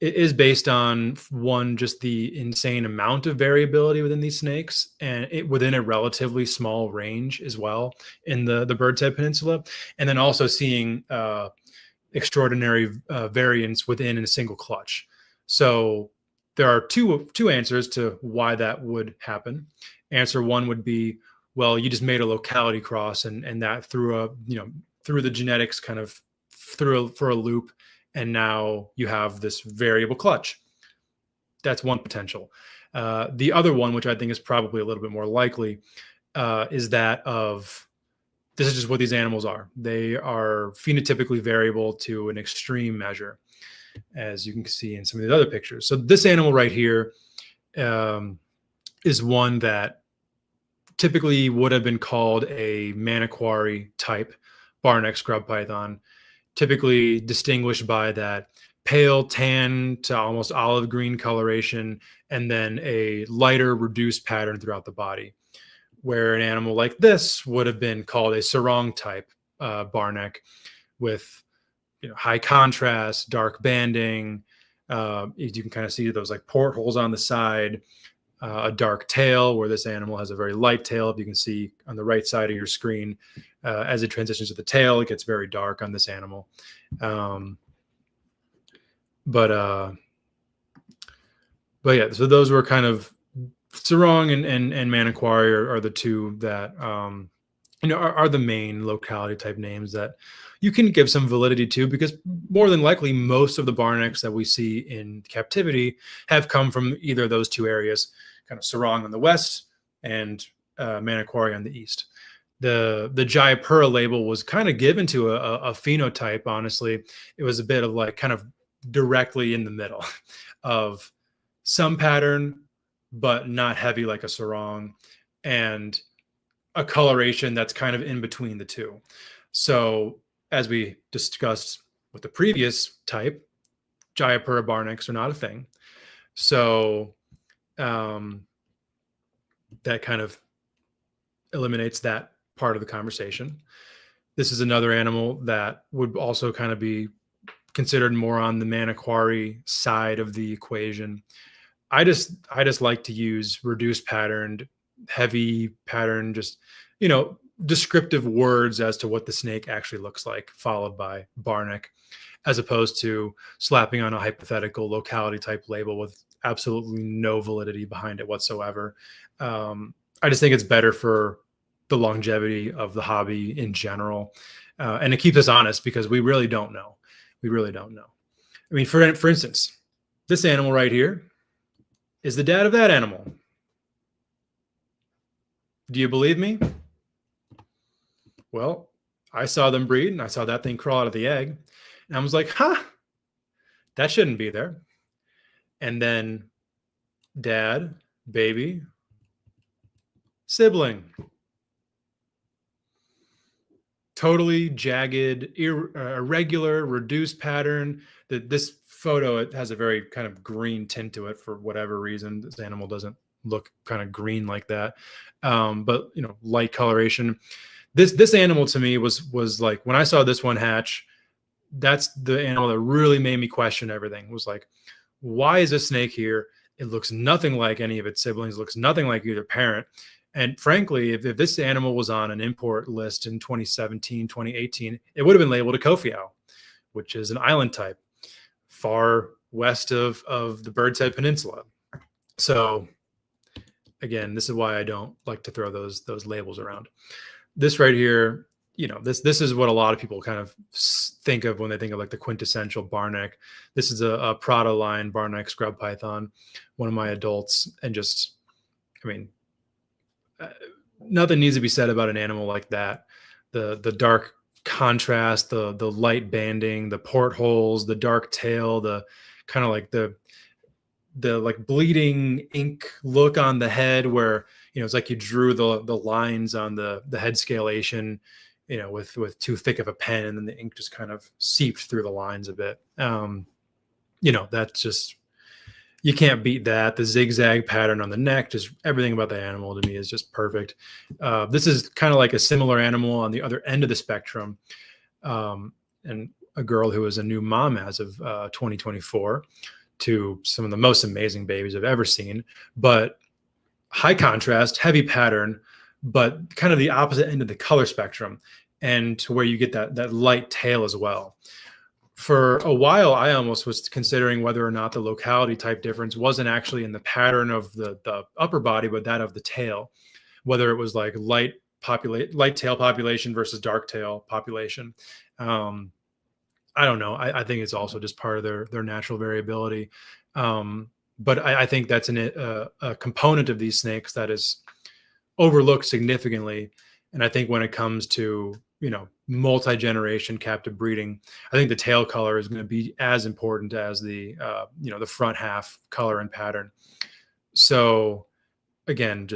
it is based on one, just the insane amount of variability within these snakes, and within a relatively small range as well in the Bird's Head Peninsula, and then also seeing extraordinary variance within a single clutch. So there are two answers to why that would happen. Answer one would be, well, you just made a locality cross, and that threw the genetics kind of for a loop, and now you have this variable clutch. That's one potential. The other one, which I think is probably a little bit more likely, is that of, this is just what these animals are. They are phenotypically variable to an extreme measure, as you can see in some of the other pictures. So this animal right here is one that typically would have been called a maniquary type Barneck scrub python, typically distinguished by that pale tan to almost olive green coloration, and then a lighter reduced pattern throughout the body, where an animal like this would have been called a sarong type Barneck, with high contrast, dark banding. You can kind of see those like portholes on the side, a dark tail, where this animal has a very light tail. If you can see on the right side of your screen, as it transitions to the tail, it gets very dark on this animal. But yeah, so those were kind of sarong and maniquary are the two that are the main locality type names that you can give some validity to, because more than likely most of the Barnecks that we see in captivity have come from either of those two areas, kind of sarong on the west and maniquary on the east. The Jayapura label was kind of given to a phenotype. Honestly, it was a bit of like kind of directly in the middle of some pattern, but not heavy like a sarong, and a coloration that's kind of in between the two. So as we discussed with the previous type, Jayapura Barnecks are not a thing. So that kind of eliminates that part of the conversation. This is another animal that would also kind of be considered more on the maniquary side of the equation. I just like to use reduced patterned, heavy pattern, just descriptive words as to what the snake actually looks like, followed by Barneck, as opposed to slapping on a hypothetical locality type label with absolutely no validity behind it whatsoever. I just think it's better for the longevity of the hobby in general, and it keeps us honest, because we really don't know. We really don't know. I mean, for instance, this animal right here is the dad of that animal. Do you believe me? Well, I saw them breed, and I saw that thing crawl out of the egg, and I was like, that shouldn't be there. And then dad, baby, sibling. Totally jagged, irregular, reduced pattern. This photo, it has a very kind of green tint to it for whatever reason. This animal doesn't look kind of green like that, but light coloration. This animal to me was like, when I saw this one hatch, that's the animal that really made me question everything. It was like, why is this snake here? It looks nothing like any of its siblings, looks nothing like either parent. And frankly, if this animal was on an import list in 2017, 2018, it would have been labeled a Kofiau, which is an island type far west of the Bird's Head Peninsula. So again, this is why I don't like to throw those labels around. This right here, this is what a lot of people kind of think of when they think of like the quintessential Barneck. This is a Prada line Barneck scrub python, one of my adults, and just, I mean, nothing needs to be said about an animal like that. The dark contrast, the light banding, the portholes, the dark tail, the kind of like the like bleeding ink look on the head, where it's like you drew the lines on the head scalation, with too thick of a pen, and then the ink just kind of seeped through the lines a bit. That's just, You can't beat that. The zigzag pattern on the neck, just everything about the animal to me is just perfect. This is kind of like a similar animal on the other end of the spectrum. And a girl who is a new mom as of 2024 to some of the most amazing babies I've ever seen, but high contrast, heavy pattern, but kind of the opposite end of the color spectrum, and to where you get that light tail as well. For a while, I almost was considering whether or not the locality type difference wasn't actually in the pattern of the upper body, but that of the tail, whether it was like light tail population versus dark tail population. I don't know. I think it's also just part of their natural variability. But I think that's a component of these snakes that is overlooked significantly. And I think when it comes to, multi-generation captive breeding, I think the tail color is going to be as important as the front half color and pattern. So again,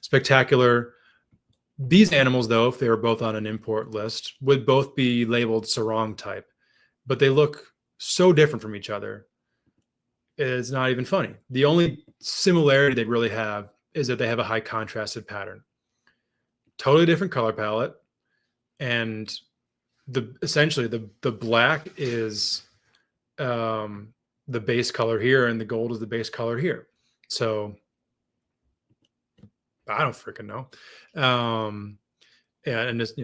spectacular. These animals, though, if they were both on an import list, would both be labeled sarong type, but they look so different from each other. It's not even funny. The only similarity they really have is that they have a high contrasted pattern. Totally different color palette. And essentially the black is the base color here, and the gold is the base color here. So I don't freaking know. And just,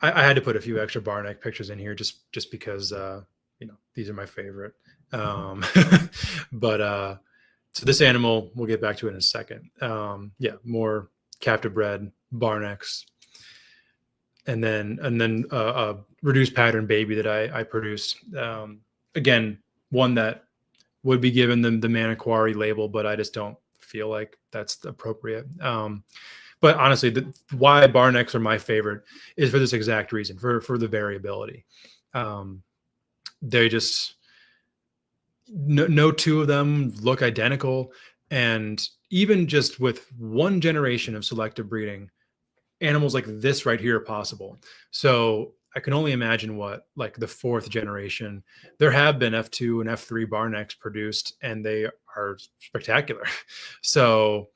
I had to put a few extra Barneck pictures in here just because these are my favorite. But so this animal, we'll get back to it in a second. More captive bred Barnecks. And then a reduced pattern baby that I produced. Again, one that would be given the Maniquari label, but I just don't feel like that's appropriate. But honestly, why Barnecks are my favorite is for this exact reason, for the variability. They just, no two of them look identical. And even just with one generation of selective breeding, animals like this right here are possible. So I can only imagine what, like the fourth generation, there have been F2 and F3 Barnecks produced, and they are spectacular. So,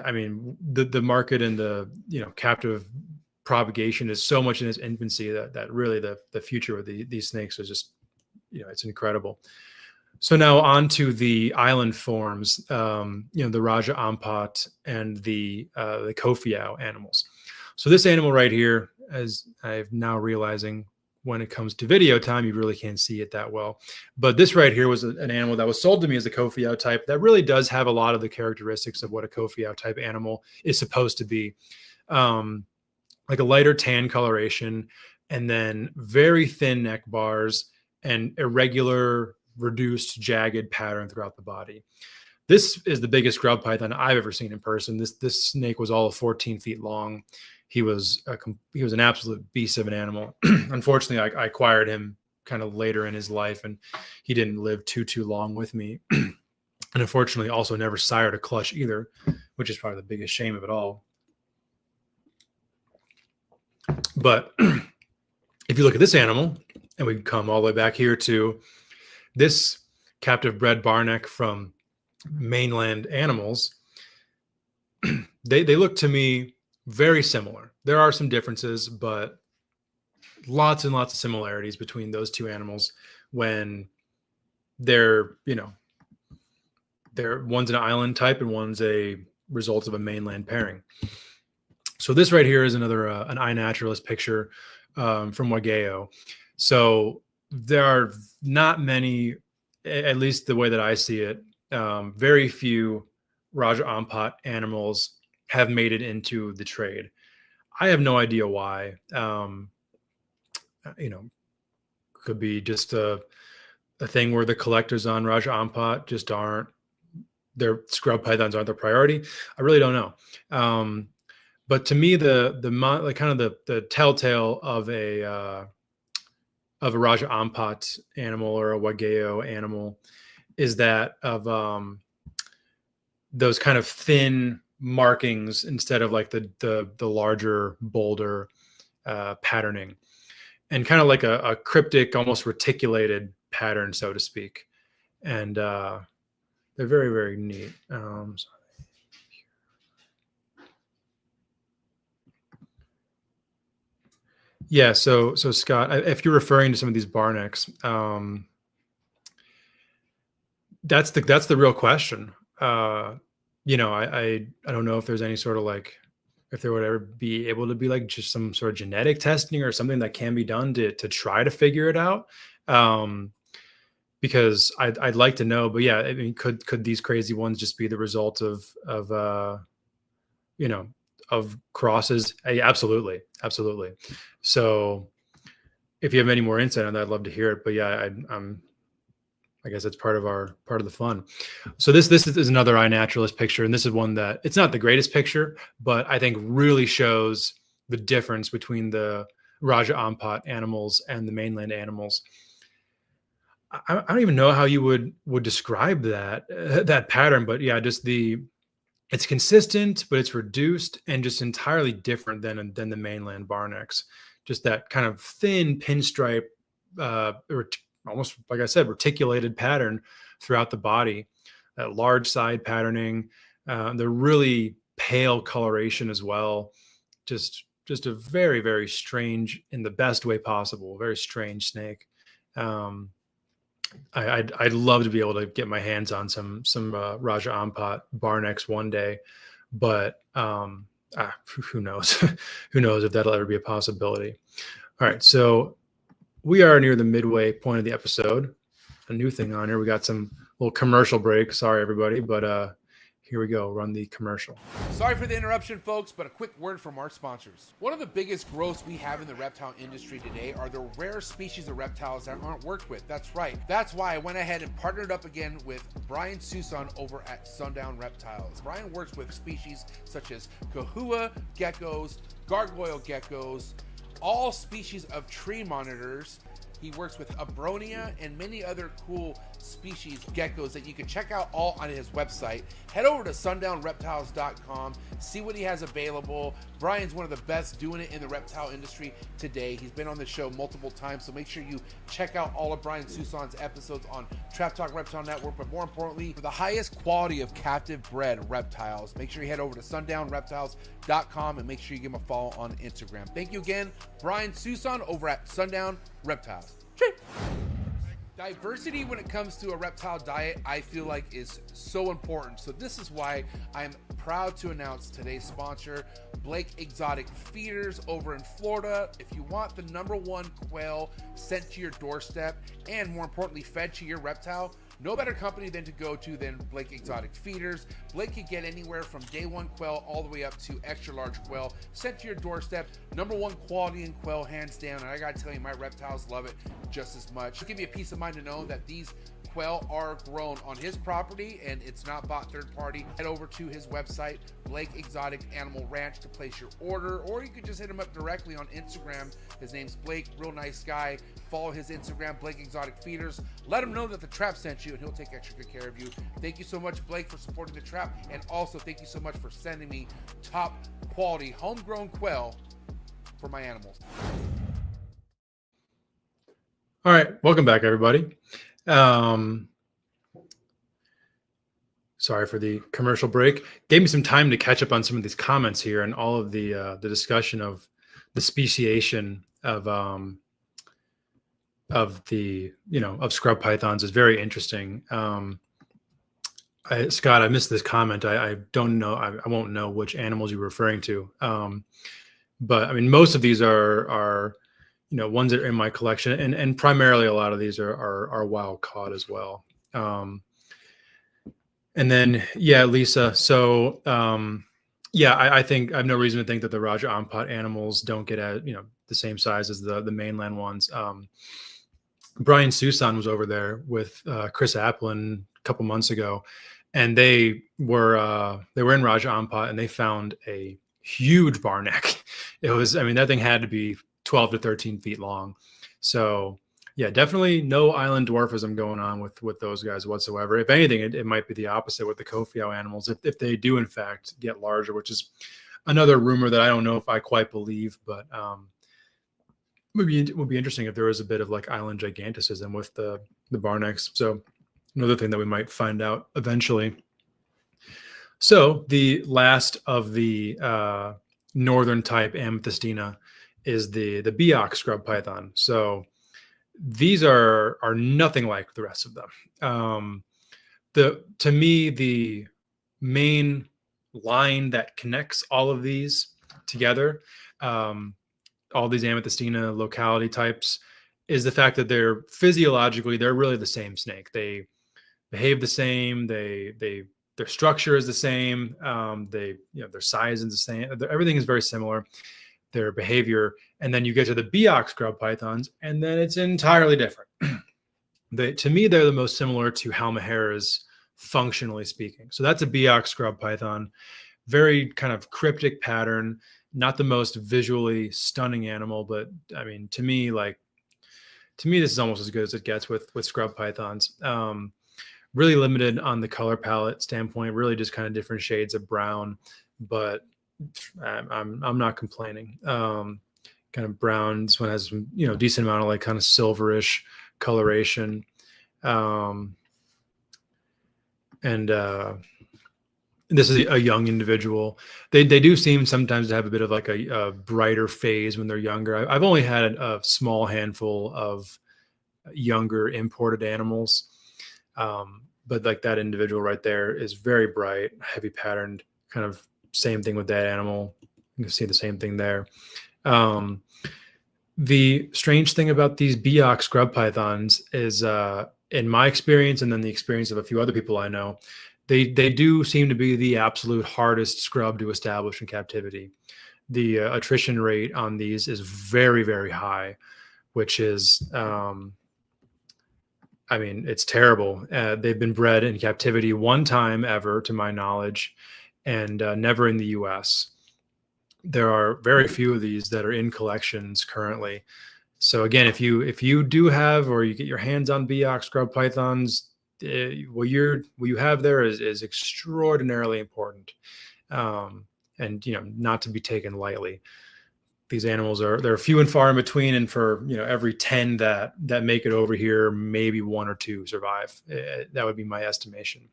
I mean, the market and the, captive propagation is so much in its infancy that really the future of these snakes is just, it's incredible. So now on to the island forms, the Raja Ampat and the Kofiau animals. So this animal right here, as I'm now realizing, when it comes to video time, you really can't see it that well. But this right here was an animal that was sold to me as a Kofiau type that really does have a lot of the characteristics of what a Kofiau type animal is supposed to be. Like a lighter tan coloration, and then very thin neck bars and irregular, reduced, jagged pattern throughout the body. This is the biggest scrub python I've ever seen in person. This snake was all of 14 feet long. He was an absolute beast of an animal. Unfortunately, I acquired him kind of later in his life, and he didn't live too long with me. And unfortunately, also never sired a clutch either, which is probably the biggest shame of it all. But if you look at this animal, and we come all the way back here to this captive bred Barneck from mainland animals, they look to me very similar. There are some differences, but lots and lots of similarities between those two animals when they're one's an island type and one's a result of a mainland pairing. So this right here is another an iNaturalist picture from Wageo. So there are not many, at least the way that I see it, very few Raja Ampat animals have made it into the trade. I have no idea why. Could be just a thing where the collectors on Raja Ampat just aren't, their scrub pythons aren't their priority. I really don't know. But to me, the telltale of a Raja Ampat animal or a Wageo animal is that of those kind of thin markings instead of like the larger, bolder patterning, and kind of like a cryptic, almost reticulated pattern, so to speak. and they're very, very neat. Yeah, so Scott, if you're referring to some of these Barnecks, that's the real question. You know, I don't know if there's any sort of like, if there would ever be able to be like just some sort of genetic testing or something that can be done to try to figure it out. Because I'd like to know, but yeah, I mean, could these crazy ones just be the result of you know, of crosses? Absolutely. So if you have any more insight on that, I'd love to hear it. But yeah, I guess it's part of the fun. So this is another iNaturalist picture, and this is one that it's not the greatest picture, but I think really shows the difference between the Raja Ampat animals and the mainland animals. I don't even know how you would describe that pattern, but yeah, just it's consistent, but it's reduced and just entirely different than the mainland Barnecks. Just that kind of thin pinstripe, almost like I said, reticulated pattern throughout the body. That large side patterning, the really pale coloration as well. Just a very, very strange, in the best way possible, very strange snake. I'd love to be able to get my hands on some Raja Ampat Barnecks one day, but who knows? Who knows if that'll ever be a possibility. All right, so we are near the midway point of the episode. A new thing on here. We got some little commercial break. Sorry, everybody, but here we go. Run the commercial. Sorry for the interruption, folks, but a quick word from our sponsors. One of the biggest growths we have in the reptile industry today are the rare species of reptiles that aren't worked with. That's right. That's why I went ahead and partnered up again with Brian Susan over at SUNDOWN Reptiles. Brian works with species such as Kofiau geckos, gargoyle geckos, all species of tree monitors. He works with Abronia and many other cool species geckos that you can check out all on his website. Head over to sundownreptiles.com, see what he has available. Brian's one of the best doing it in the reptile industry today. He's been on the show multiple times, so make sure you check out all of Brian Susan's episodes on Trap Talk Reptile Network. But more importantly, for the highest quality of captive bred reptiles, make sure you head over to sundownreptiles.com and make sure you give him a follow on Instagram. Thank you again, Brian Susan over at Sundown Reptiles. Diversity when it comes to a reptile diet, I feel like, is so important. So this is why I'm proud to announce today's sponsor, Blake Exotic Feeders over in Florida. If you want the #1 quail sent to your doorstep and more importantly fed to your reptile, no better company than to go to than Blake Exotic Feeders. Blake can get anywhere from day 1 quail all the way up to extra large quail sent to your doorstep. #1 quality in quail, hands down. And I gotta tell you, my reptiles love it just as much. It'll give me a peace of mind to know that these quail are grown on his property and it's not bought third party. Head over to his website, Blake Exotic Animal Ranch, to place your order, or you could just hit him up directly on Instagram. His name's Blake, real nice guy. Follow his Instagram, Blake Exotic Feeders. Let him know that the Trap sent you and he'll take extra good care of you. Thank you so much, Blake, for supporting the Trap, and also thank you so much for sending me top quality homegrown quail for my animals. All right, welcome back, everybody. Sorry for the commercial break. Gave me some time to catch up on some of these comments here and all of the discussion of the speciation of the, of scrub pythons is very interesting. Scott, I missed this comment. I don't know. I won't know which animals you're referring to. But I mean, most of these are ones that are in my collection, and primarily a lot of these are wild caught as well. And then, yeah, Lisa. So, yeah, I think I have no reason to think that the Raja Ampat animals don't get the same size as the mainland ones. Brian Susan was over there with Chris Applin a couple months ago, and they were in Raja Ampat, and they found a huge Barneck. It was, I mean, that thing had to be 12 to 13 feet long. So yeah, definitely no island dwarfism going on with those guys whatsoever. If anything, it might be the opposite with the Kofiau animals, if they do in fact get larger, which is another rumor that I don't know if I quite believe, but would be interesting if there was a bit of like island giganticism with the Barnecks. So another thing that we might find out eventually. So the last of the northern type Amethystina is the Biak scrub python. So these are nothing like the rest of them. To me, the main line that connects all of these together, all these Amethystina locality types, is the fact that they're physiologically, they're really the same snake. They behave the same. Their structure is the same. Their size is the same. Everything is very similar. Their behavior, and then you get to the Biak scrub pythons, and then it's entirely different. To me, they're the most similar to Halmaheras, functionally speaking. So that's a Biak scrub python, very kind of cryptic pattern, not the most visually stunning animal, but I mean, to me, this is almost as good as it gets with scrub pythons. Really limited on the color palette standpoint, really just kind of different shades of brown, but I'm not complaining. Kind of brown. This one has some, decent amount of like kind of silverish coloration. And this is a young individual. They do seem sometimes to have a bit of like a brighter phase when they're younger. I've only had a small handful of younger imported animals. But like that individual right there is very bright, heavy patterned, kind of same thing with that animal. You can see the same thing there. The strange thing about these Biak scrub pythons is, in my experience, and then the experience of a few other people I know, they do seem to be the absolute hardest scrub to establish in captivity. The attrition rate on these is very, very high, which is, I mean, it's terrible. They've been bred in captivity one time ever, to my knowledge, and never in the US. There are very few of these that are in collections currently. So again, if you do have, or you get your hands on Biak scrub pythons, what you have there is extraordinarily important, and not to be taken lightly. These animals they're few and far in between, and for every 10 that make it over here, maybe 1 or 2 survive. That would be my estimation,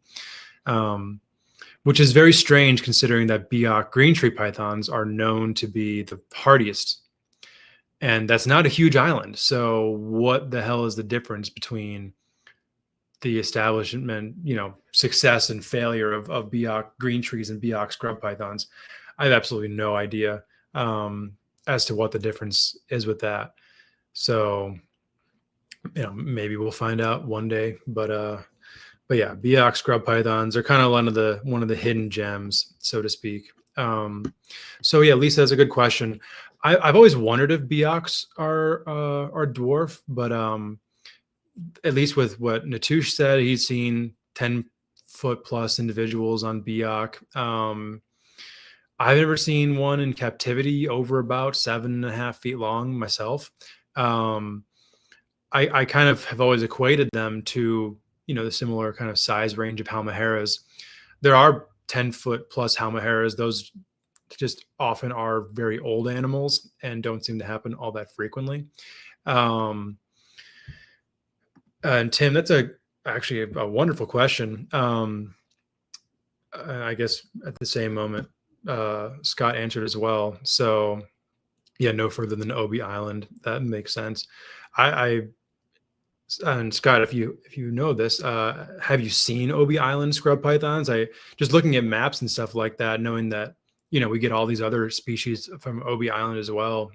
which is very strange considering that Biak green tree pythons are known to be the hardiest, and that's not a huge island. So what the hell is the difference between the establishment, success and failure of Biak green trees and Biak scrub pythons? I have absolutely no idea as to what the difference is with that. So, maybe we'll find out one day, but yeah, Biak scrub pythons are kind of one of the hidden gems, so to speak. So yeah, Lisa has a good question. I've always wondered if Biaks are dwarf, but at least with what Natush said, he's seen 10-foot plus individuals on Biak. I've never seen one in captivity over about 7.5 feet long myself. I kind of have always equated them to, the similar kind of size range of Halmaheras. There are 10-foot plus Halmaheras. Those just often are very old animals and don't seem to happen all that frequently. And Tim, that's actually a wonderful question. I guess at the same moment, Scott answered as well. So yeah, no further than Obi Island. That makes sense. And Scott, if you know this, have you seen Obi Island scrub pythons? Just looking at maps and stuff like that, knowing that, we get all these other species from Obi Island as well.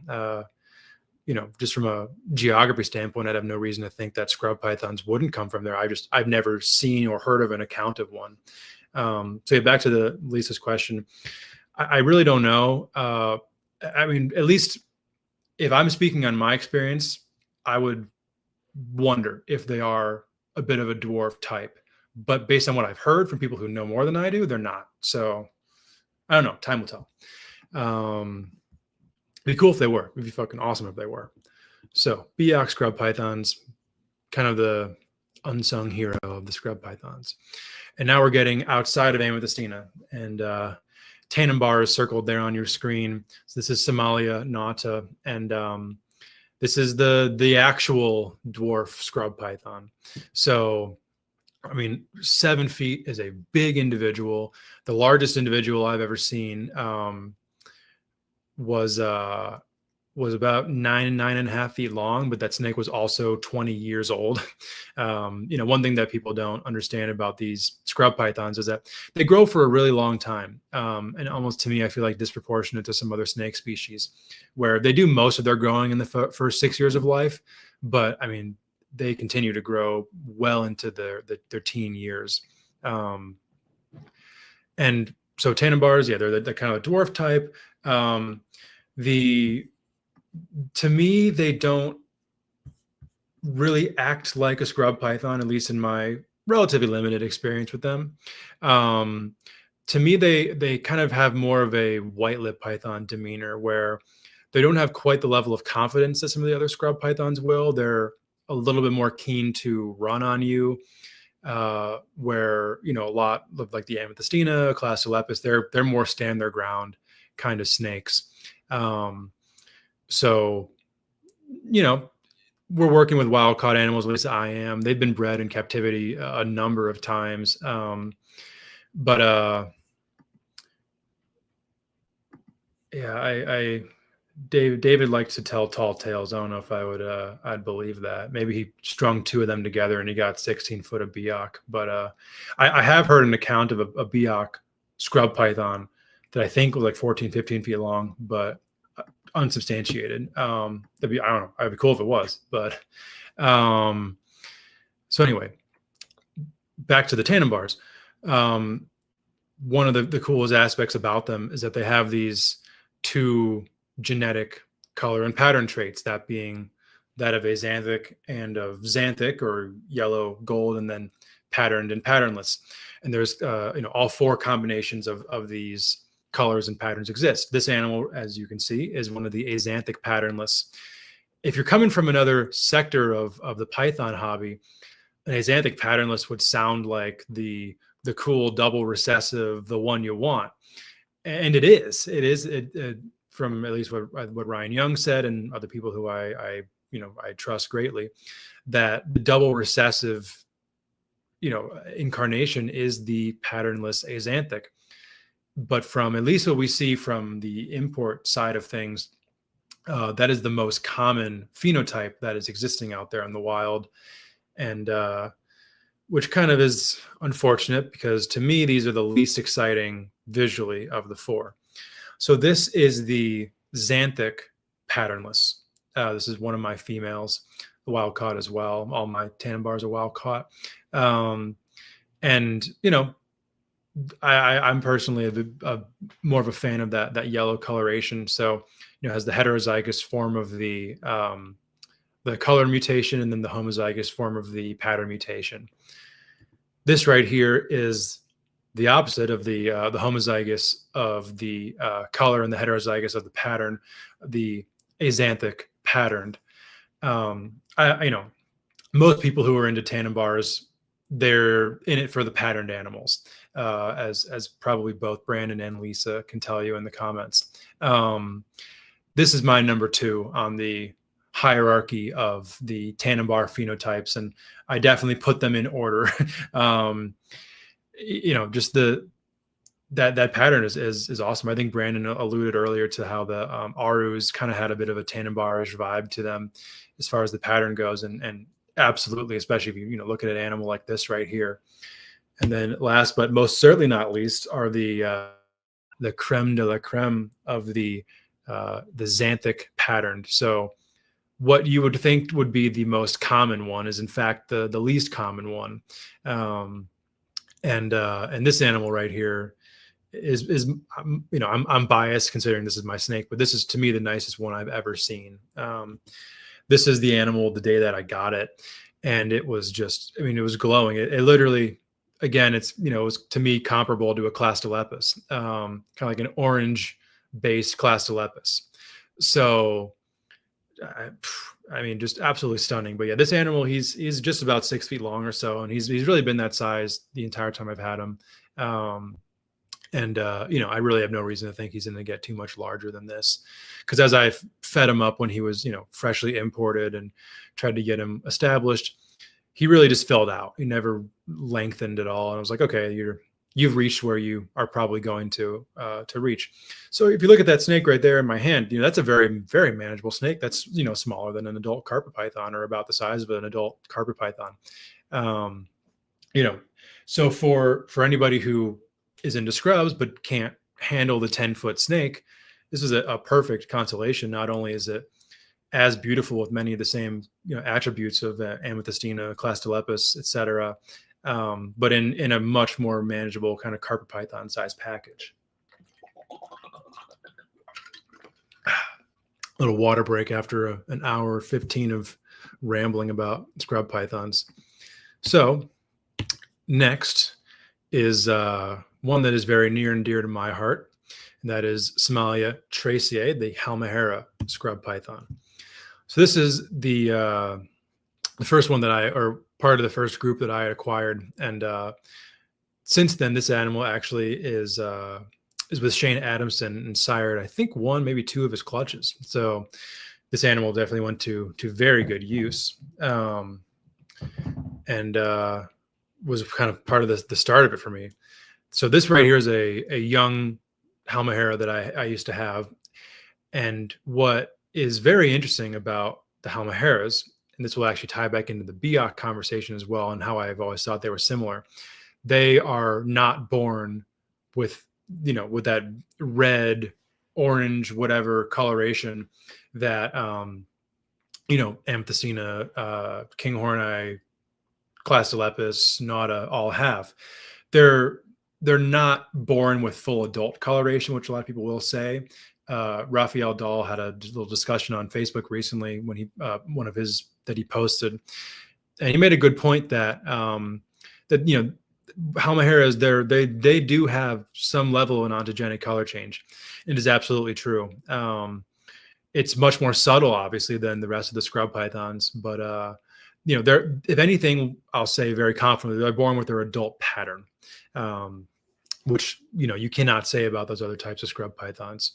Just from a geography standpoint, I'd have no reason to think that scrub pythons wouldn't come from there. I've never seen or heard of an account of one. So yeah, back to Lisa's question. I really don't know. I mean, at least if I'm speaking on my experience, I would wonder if they are a bit of a dwarf type. But based on what I've heard from people who know more than I do, they're not. So I don't know. Time will tell. It'd be cool if they were. It'd be fucking awesome if they were. So Biak scrub pythons, kind of the unsung hero of the scrub pythons. And now we're getting outside of Amethystina, and Tanimbar is circled there on your screen. So this is Somalia nata, and this is the actual dwarf scrub python. So I mean, 7 feet is a big individual. The largest individual I've ever seen was about 9.5 feet long, but that snake was also 20 years old. One thing that people don't understand about these scrub pythons is that they grow for a really long time. And almost, to me, I feel like disproportionate to some other snake species, where they do most of their growing in the first 6 years of life. But I mean, they continue to grow well into their teen years. And so Tanimbars, yeah, they're the kind of dwarf type. To me, they don't really act like a scrub python, at least in my relatively limited experience with them. To me, they kind of have more of a white lip python demeanor, where they don't have quite the level of confidence that some of the other scrub pythons will. They're a little bit more keen to run on you, where, a lot of like the Amethystina, Clastolepis, they're more stand their ground kind of snakes. So, we're working with wild caught animals, at least I am. They've been bred in captivity a number of times. David likes to tell tall tales. I don't know if I'd believe that. Maybe he strung 2 of them together and he got 16 foot of Biak. But I have heard an account of a Biak scrub python that I think was like 14, 15 feet long, but unsubstantiated. I don't know. It'd be cool if it was, but so anyway, back to the Tanimbars. One of the coolest aspects about them is that they have these 2 genetic color and pattern traits, that being that of axanthic and of xanthic, or yellow gold, and then patterned and patternless. And there's all 4 combinations of these colors and patterns exist. This animal, as you can see, is one of the axanthic patternless. If you're coming from another sector of the python hobby, an axanthic patternless would sound like the cool double recessive, the one you want. And it is from at least what Ryan Young said, and other people who I trust greatly, that the double recessive, incarnation is the patternless axanthic. But from at least what we see from the import side of things, that is the most common phenotype that is existing out there in the wild. And which kind of is unfortunate, because to me, these are the least exciting visually of the 4. So this is the xanthic patternless. This is one of my females, the wild caught as well. All my Tanimbars are wild caught. I'm personally more of a fan of that yellow coloration. So, has the heterozygous form of the color mutation, and then the homozygous form of the pattern mutation. This right here is the opposite of the homozygous of the color and the heterozygous of the pattern, the axanthic patterned. Most people who are into Tanimbars, they're in it for the patterned animals, as probably both Brandon and Lisa can tell you in the comments. This is my number 2 on the hierarchy of the Tanimbar phenotypes, and I definitely put them in order. Just that pattern is awesome. I think Brandon alluded earlier to how the Arus kind of had a bit of a Tanimbarish vibe to them as far as the pattern goes, and absolutely, especially if you look at an animal like this right here. And then last but most certainly not least are the creme de la creme of the xanthic patterned. So what you would think would be the most common one is in fact the least common one. And this animal right here is I'm biased considering this is my snake, but this is to me the nicest one I've ever seen. This is the animal the day that I got it, and it was just, it was glowing. It literally, again, it was to me comparable to a Clastolepis, kind of like an orange based Clastolepis. So, just absolutely stunning. But yeah, this animal, he's just about 6 feet long or so, and he's really been that size the entire time I've had him. I really have no reason to think he's going to get too much larger than this, because as I fed him up when he was, freshly imported and tried to get him established, he really just filled out. He never lengthened at all. And I was like, okay, you've reached where you are probably going to reach. So if you look at that snake right there in my hand, that's a very, very manageable snake. That's, smaller than an adult carpet python, or about the size of an adult carpet python. So for anybody who is into scrubs but can't handle the 10-foot snake, this is a perfect constellation. Not only is it as beautiful with many of the same attributes of Amethystina, Clastolepis, etc., but in a much more manageable kind of carpet python size package. A little water break after an hour 15 of rambling about scrub pythons. So next is one that is very near and dear to my heart, and that is Somalia traceae, the Halmahera scrub python. So this is the first one or part of the first group that I acquired, and since then, this animal actually is with Shane Adamson and sired, I think, one, maybe two of his clutches. So this animal definitely went to very good use, and was kind of part of the start of it for me. So this right here is a young Halmahera that I used to have, and what is very interesting about the Halmaheras, and this will actually tie back into the Biak conversation as well, and how I've always thought they were similar. They are not born with, with that red, orange, whatever coloration that, Amethystina, Kinghorni, Clastolepis, Nauta all have. They're not born with full adult coloration, which a lot of people will say. Raphael Dahl had a little discussion on Facebook recently when he one of his that he posted, and he made a good point that Halmaheras, they do have some level of an ontogenic color change. It is absolutely true. It's much more subtle, obviously, than the rest of the scrub pythons, but they're, if anything, I'll say very confidently, they're born with their adult pattern, which you cannot say about those other types of scrub pythons.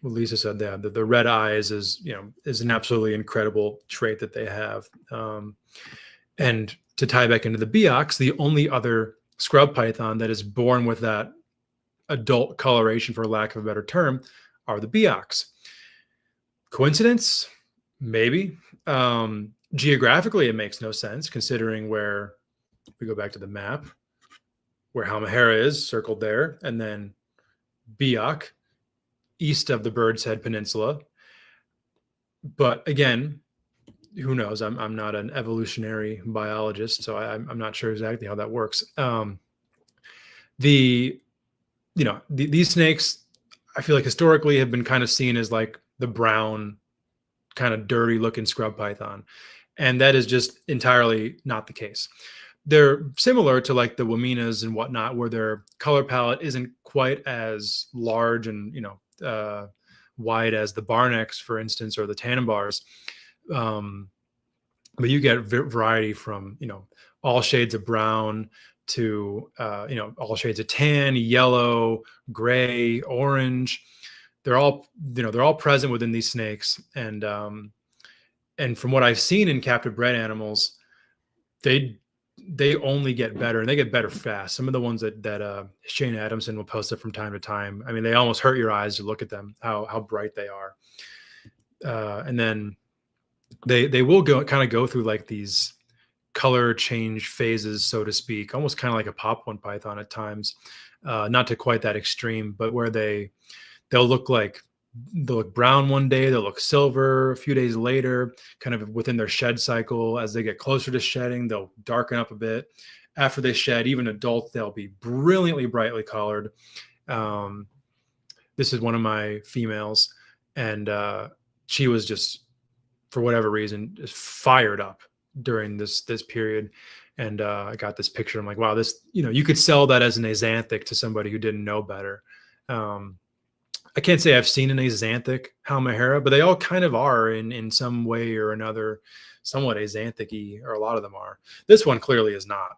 What Lisa said, the red eyes is an absolutely incredible trait that they have. And to tie back into the Biaks, the only other scrub python that is born with that adult coloration, for lack of a better term, are the Biaks. Coincidence? Maybe. Geographically, it makes no sense, considering where, if we go back to the map, where Halmahera is circled there, and then Biak east of the Bird's Head Peninsula. But again, who knows? I'm not an evolutionary biologist, so I'm not sure exactly how that works. These snakes, I feel like historically have been kind of seen as like the brown, kind of dirty looking scrub python. And that is just entirely not the case. They're similar to like the Wamenas and whatnot, where their color palette isn't quite as large and, wide as the Barnecks, for instance, or the Tanimbars. But you get variety from, all shades of brown to, all shades of tan, yellow, gray, orange. They're all present within these snakes. And from what I've seen in captive bred animals, they only get better, and they get better fast. Some of the ones that Shane Adamson will post up from time to time, I mean, they almost hurt your eyes to look at them, how bright they are. And then they will go through like these color change phases, so to speak, almost kind of like a pop-one python at times, not to quite that extreme, but where they'll look brown one day, they'll look silver a few days later, kind of within their shed cycle. As they get closer to shedding, they'll darken up a bit. After they shed, even adults, they'll be brilliantly brightly colored. This is one of my females, and she was just, for whatever reason, just fired up during this period. And I got this picture. I'm like, wow, this, you could sell that as an axanthic to somebody who didn't know better. I can't say I've seen an axanthic Halmahera, but they all kind of are in some way or another, somewhat axanthic-y, or a lot of them are. This one clearly is not.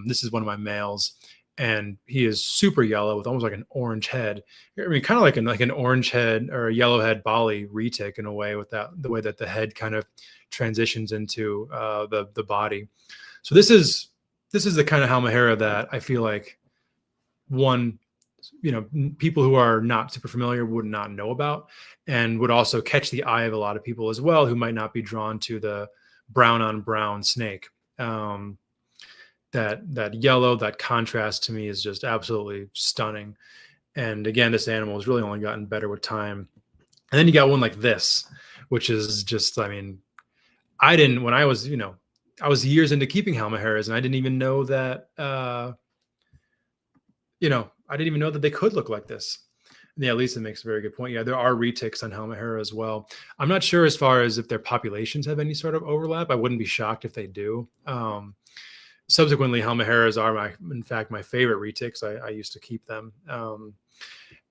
This is one of my males, and he is super yellow with almost like an orange head. I mean, kind of like an orange head or a yellow head Bali retic in a way, with the way that the head kind of transitions into the body. So this is the kind of Halmahera that I feel like people who are not super familiar would not know about, and would also catch the eye of a lot of people as well who might not be drawn to the brown on brown snake. That yellow, that contrast to me is just absolutely stunning. And again, this animal has really only gotten better with time. And then you got one like this, which is just, I mean, when I was years into keeping Halmaheras, and I didn't even know that, I didn't even know that they could look like this. And yeah, Lisa makes a very good point. Yeah, there are retics on Halmahera as well. I'm not sure as far as if their populations have any sort of overlap. I wouldn't be shocked if they do. Subsequently, Halmaheras are in fact my favorite retics. I used to keep them.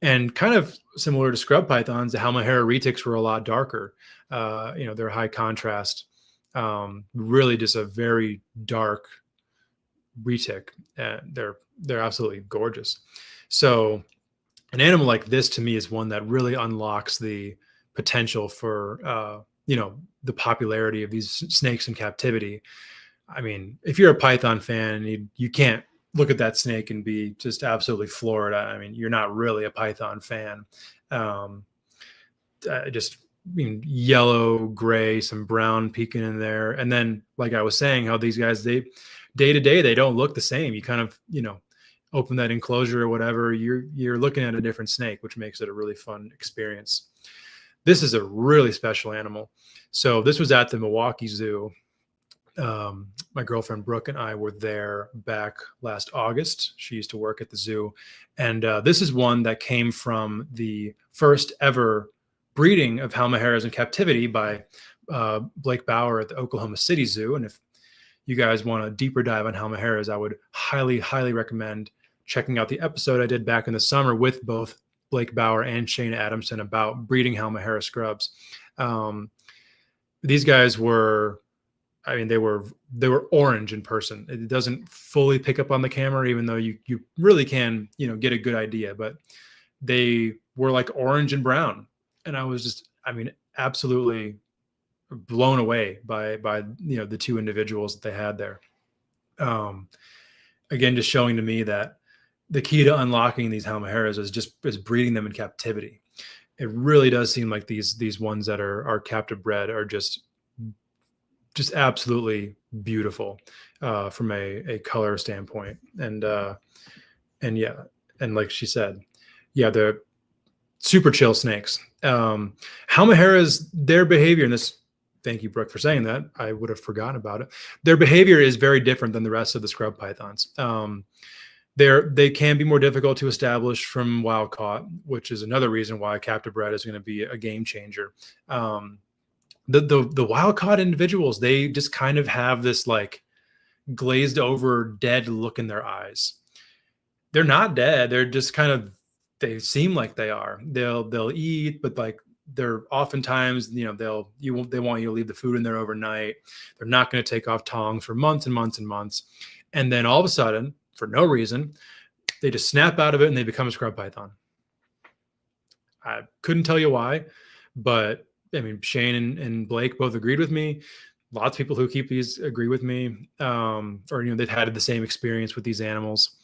And kind of similar to scrub pythons, the Halmahera retics were a lot darker. They're high contrast, really just a very dark retic. They're absolutely gorgeous. So an animal like this to me is one that really unlocks the potential for, the popularity of these snakes in captivity. I mean, if you're a python fan, you can't look at that snake and be just absolutely floored. I mean, you're not really a python fan. Yellow, gray, some brown peeking in there. And then, like I was saying, how these guys, day to day, they don't look the same. You kind of, open that enclosure or whatever, you're looking at a different snake, which makes it a really fun experience. This is a really special animal. So this was at the Milwaukee Zoo. My girlfriend Brooke and I were there back last August. She used to work at the zoo. And this is one that came from the first ever breeding of Halmaheras in captivity by Blake Bauer at the Oklahoma City Zoo. And if you guys want a deeper dive on Halmaheras, I would highly, highly recommend checking out the episode I did back in the summer with both Blake Bauer and Shana Adamson about breeding Halmahera scrubs. These guys were, they were orange in person. It doesn't fully pick up on the camera, even though you really can, get a good idea, but they were like orange and brown. And I was just, absolutely blown away by the two individuals that they had there. Again, just showing to me that the key to unlocking these Halmaheras is breeding them in captivity. It really does seem like these ones that are captive bred are just absolutely beautiful from a color standpoint. And like she said, they're super chill snakes. Halmaheras, their behavior, and this, thank you, Brooke, for saying that. I would have forgotten about it. Their behavior is very different than the rest of the scrub pythons. They can be more difficult to establish from wild caught, which is another reason why captive bred is going to be a game changer. The wild caught individuals, they just kind of have this like glazed over dead look in their eyes. They're not dead. They're just kind of, they seem like they are. They'll eat, but like they're oftentimes, they want you to leave the food in there overnight. They're not going to take off tongs for months and months and months. And then all of a sudden, for no reason, they just snap out of it and they become a scrub python. I couldn't tell you why, but Shane and Blake both agreed with me. Lots of people who keep these agree with me, they've had the same experience with these animals.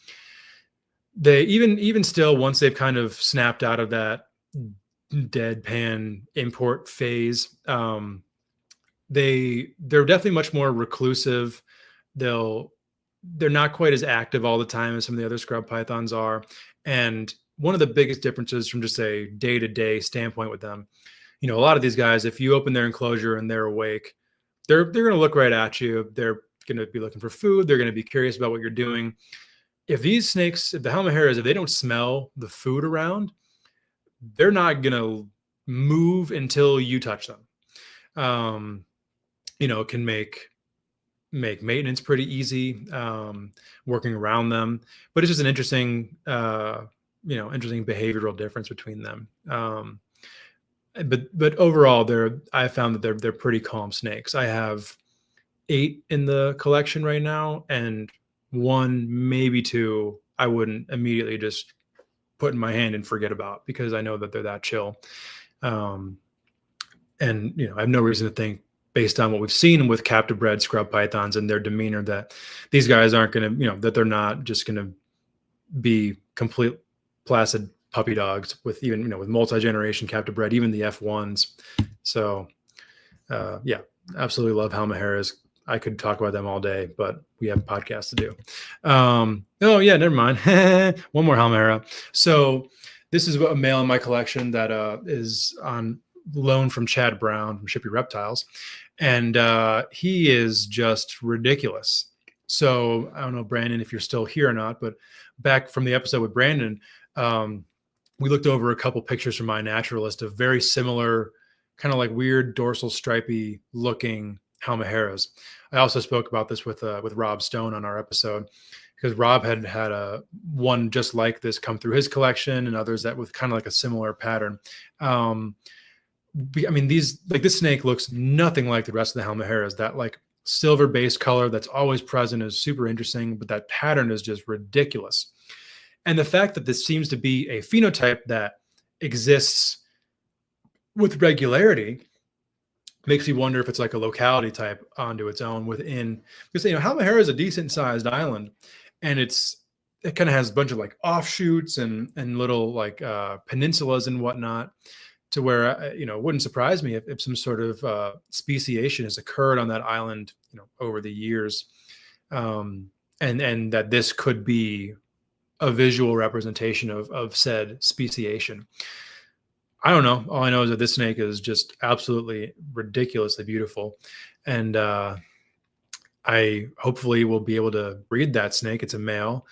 They even still, once they've kind of snapped out of that deadpan import phase, they're definitely much more reclusive. They're not quite as active all the time as some of the other scrub pythons are. And one of the biggest differences from just a day-to-day standpoint with them, a lot of these guys, if you open their enclosure and they're awake, they're going to look right at you. They're going to be looking for food. They're going to be curious about what you're doing. If these snakes, if the Halmaheras, if they don't smell the food around, they're not going to move until you touch them. It can make maintenance pretty easy, working around them, but it's just an interesting, interesting behavioral difference between them. But overall, I found that they're pretty calm snakes. I have 8 in the collection right now, and 1, maybe 2 I wouldn't immediately just put in my hand and forget about, because I know that they're that chill. And I have no reason to think, based on what we've seen with captive bred scrub pythons and their demeanor, that these guys aren't going to, that they're not just going to be complete placid puppy dogs with even, with multi-generation captive bred, even the F1s. So yeah, absolutely love Halmaheras. I could talk about them all day, but we have podcasts to do. Oh yeah, never mind. One more Halmahera. So this is a male in my collection that is on loan from Chad Brown from Shippy Reptiles. And he is just ridiculous. So I don't know, Brandon, if you're still here or not, but back from the episode with Brandon, we looked over a couple pictures from my naturalist of very similar, kind of like weird dorsal stripy looking Halmaheras. I also spoke about this with Rob Stone on our episode, because Rob had a one just like this come through his collection, and others that with kind of like a similar pattern. I mean, this snake looks nothing like the rest of the Halmaheras. That like silver base color that's always present is super interesting, but that pattern is just ridiculous. And the fact that this seems to be a phenotype that exists with regularity makes me wonder if it's like a locality type onto its own within, because Halmahera is a decent sized island, and it kind of has a bunch of like offshoots and little like peninsulas and whatnot, to where it wouldn't surprise me if some sort of speciation has occurred on that island over the years, and that this could be a visual representation of said speciation. I don't know. All I know is that this snake is just absolutely ridiculously beautiful. And I hopefully will be able to breed that snake. It's a male,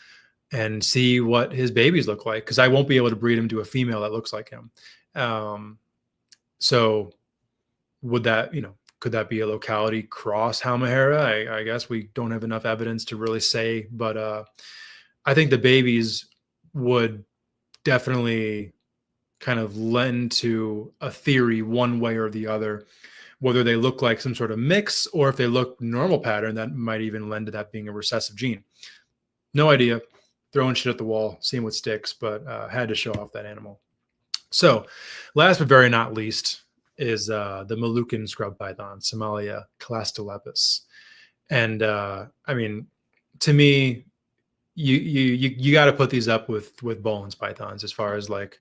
and see what his babies look like, because I won't be able to breed him to a female that looks like him. So would that, could that be a locality cross Halmahera? I guess we don't have enough evidence to really say, but I think the babies would definitely kind of lend to a theory one way or the other, whether they look like some sort of mix or if they look normal pattern, that might even lend to that being a recessive gene. No idea. Throwing shit at the wall, seeing what sticks, but had to show off that animal. So last but very not least is the Malukan scrub python, Somalia clastolepis. And I mean, to me, you got to put these up with Boland's pythons as far as like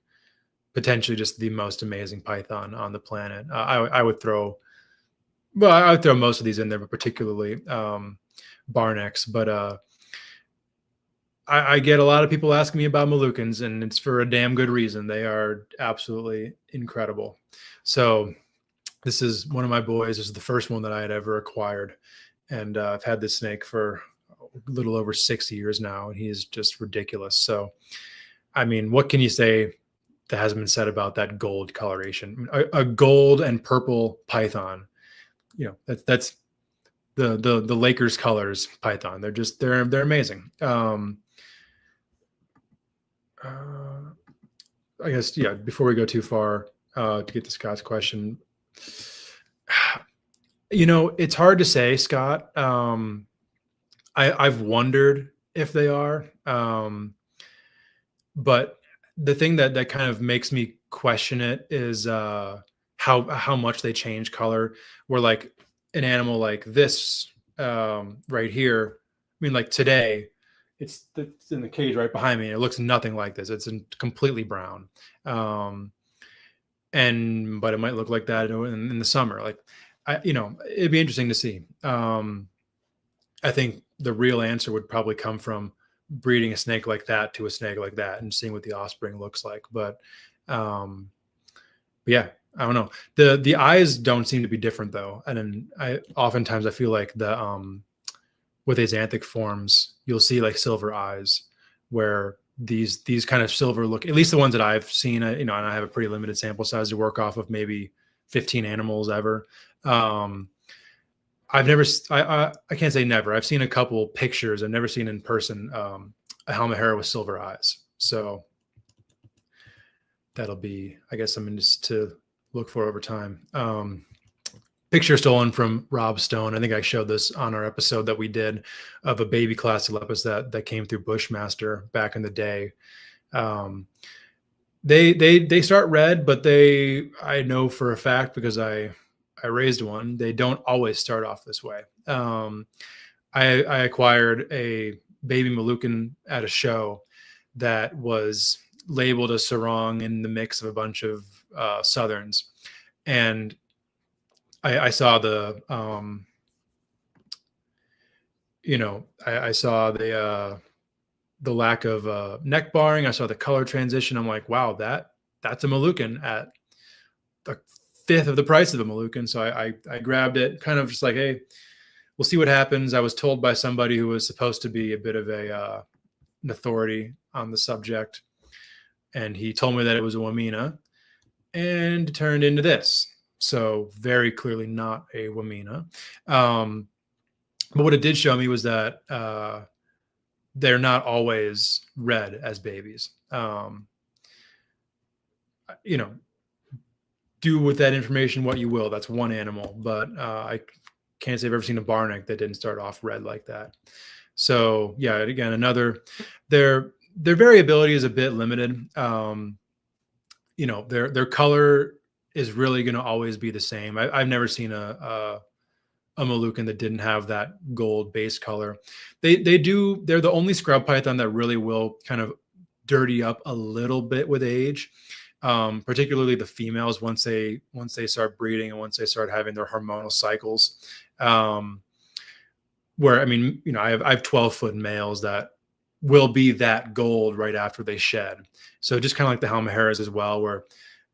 potentially just the most amazing python on the planet. I would throw most of these in there, but particularly Barnecks. But I get a lot of people asking me about Malukans, and it's for a damn good reason. They are absolutely incredible. So this is one of my boys. This is the first one that I had ever acquired. And I've had this snake for a little over 6 years now, and he is just ridiculous. So, I mean, what can you say that hasn't been said about that gold coloration? A gold and purple python, that's the Lakers colors python. They're amazing. I guess, yeah, before we go too far, to get to Scott's question, it's hard to say, Scott. I've wondered if they are, but the thing that kind of makes me question it is how much they change color. Where like an animal like this right here, I mean, like today, it's in the cage right behind me, and it looks nothing like this. It's completely brown, but it might look like that in the summer. Like, it'd be interesting to see. I think the real answer would probably come from breeding a snake like that to a snake like that and seeing what the offspring looks like. But yeah, I don't know. The eyes don't seem to be different though. And then oftentimes I feel like with axanthic forms, you'll see like silver eyes, where these kind of silver look, at least the ones that I've seen, and I have a pretty limited sample size to work off of, maybe 15 animals ever. I've never, I can't say never. I've seen a couple pictures. I've never seen in person a Halmahera with silver eyes. So that'll be, I guess, something just to look for over time. picture stolen from Rob Stone. I think I showed this on our episode that we did of a baby Classylepis that came through Bushmaster back in the day. They start red, but I know for a fact because I raised one, they don't always start off this way. I acquired a baby Malukan at a show that was labeled a sarong in the mix of a bunch of Southerns. And I saw the, I saw the lack of neck barring. I saw the color transition. I'm like, wow, that's a Malukan at a fifth of the price of a Malukan. So I grabbed it, kind of just like, hey, we'll see what happens. I was told by somebody who was supposed to be a bit of an authority on the subject, and he told me that it was a Wamena, and it turned into this. So very clearly not a Wamena. But what it did show me was that they're not always red as babies. Do with that information what you will. That's one animal, but I can't say I've ever seen a Barneck that didn't start off red like that. So yeah, again, their variability is a bit limited. Their color is really going to always be the same. I've never seen a Malukan that didn't have that gold base color. They're the only scrub python that really will kind of dirty up a little bit with age. Particularly the females once they start breeding and once they start having their hormonal cycles. Where, I mean, I have 12-foot males that will be that gold right after they shed. So just kind of like the Halmaheras as well, where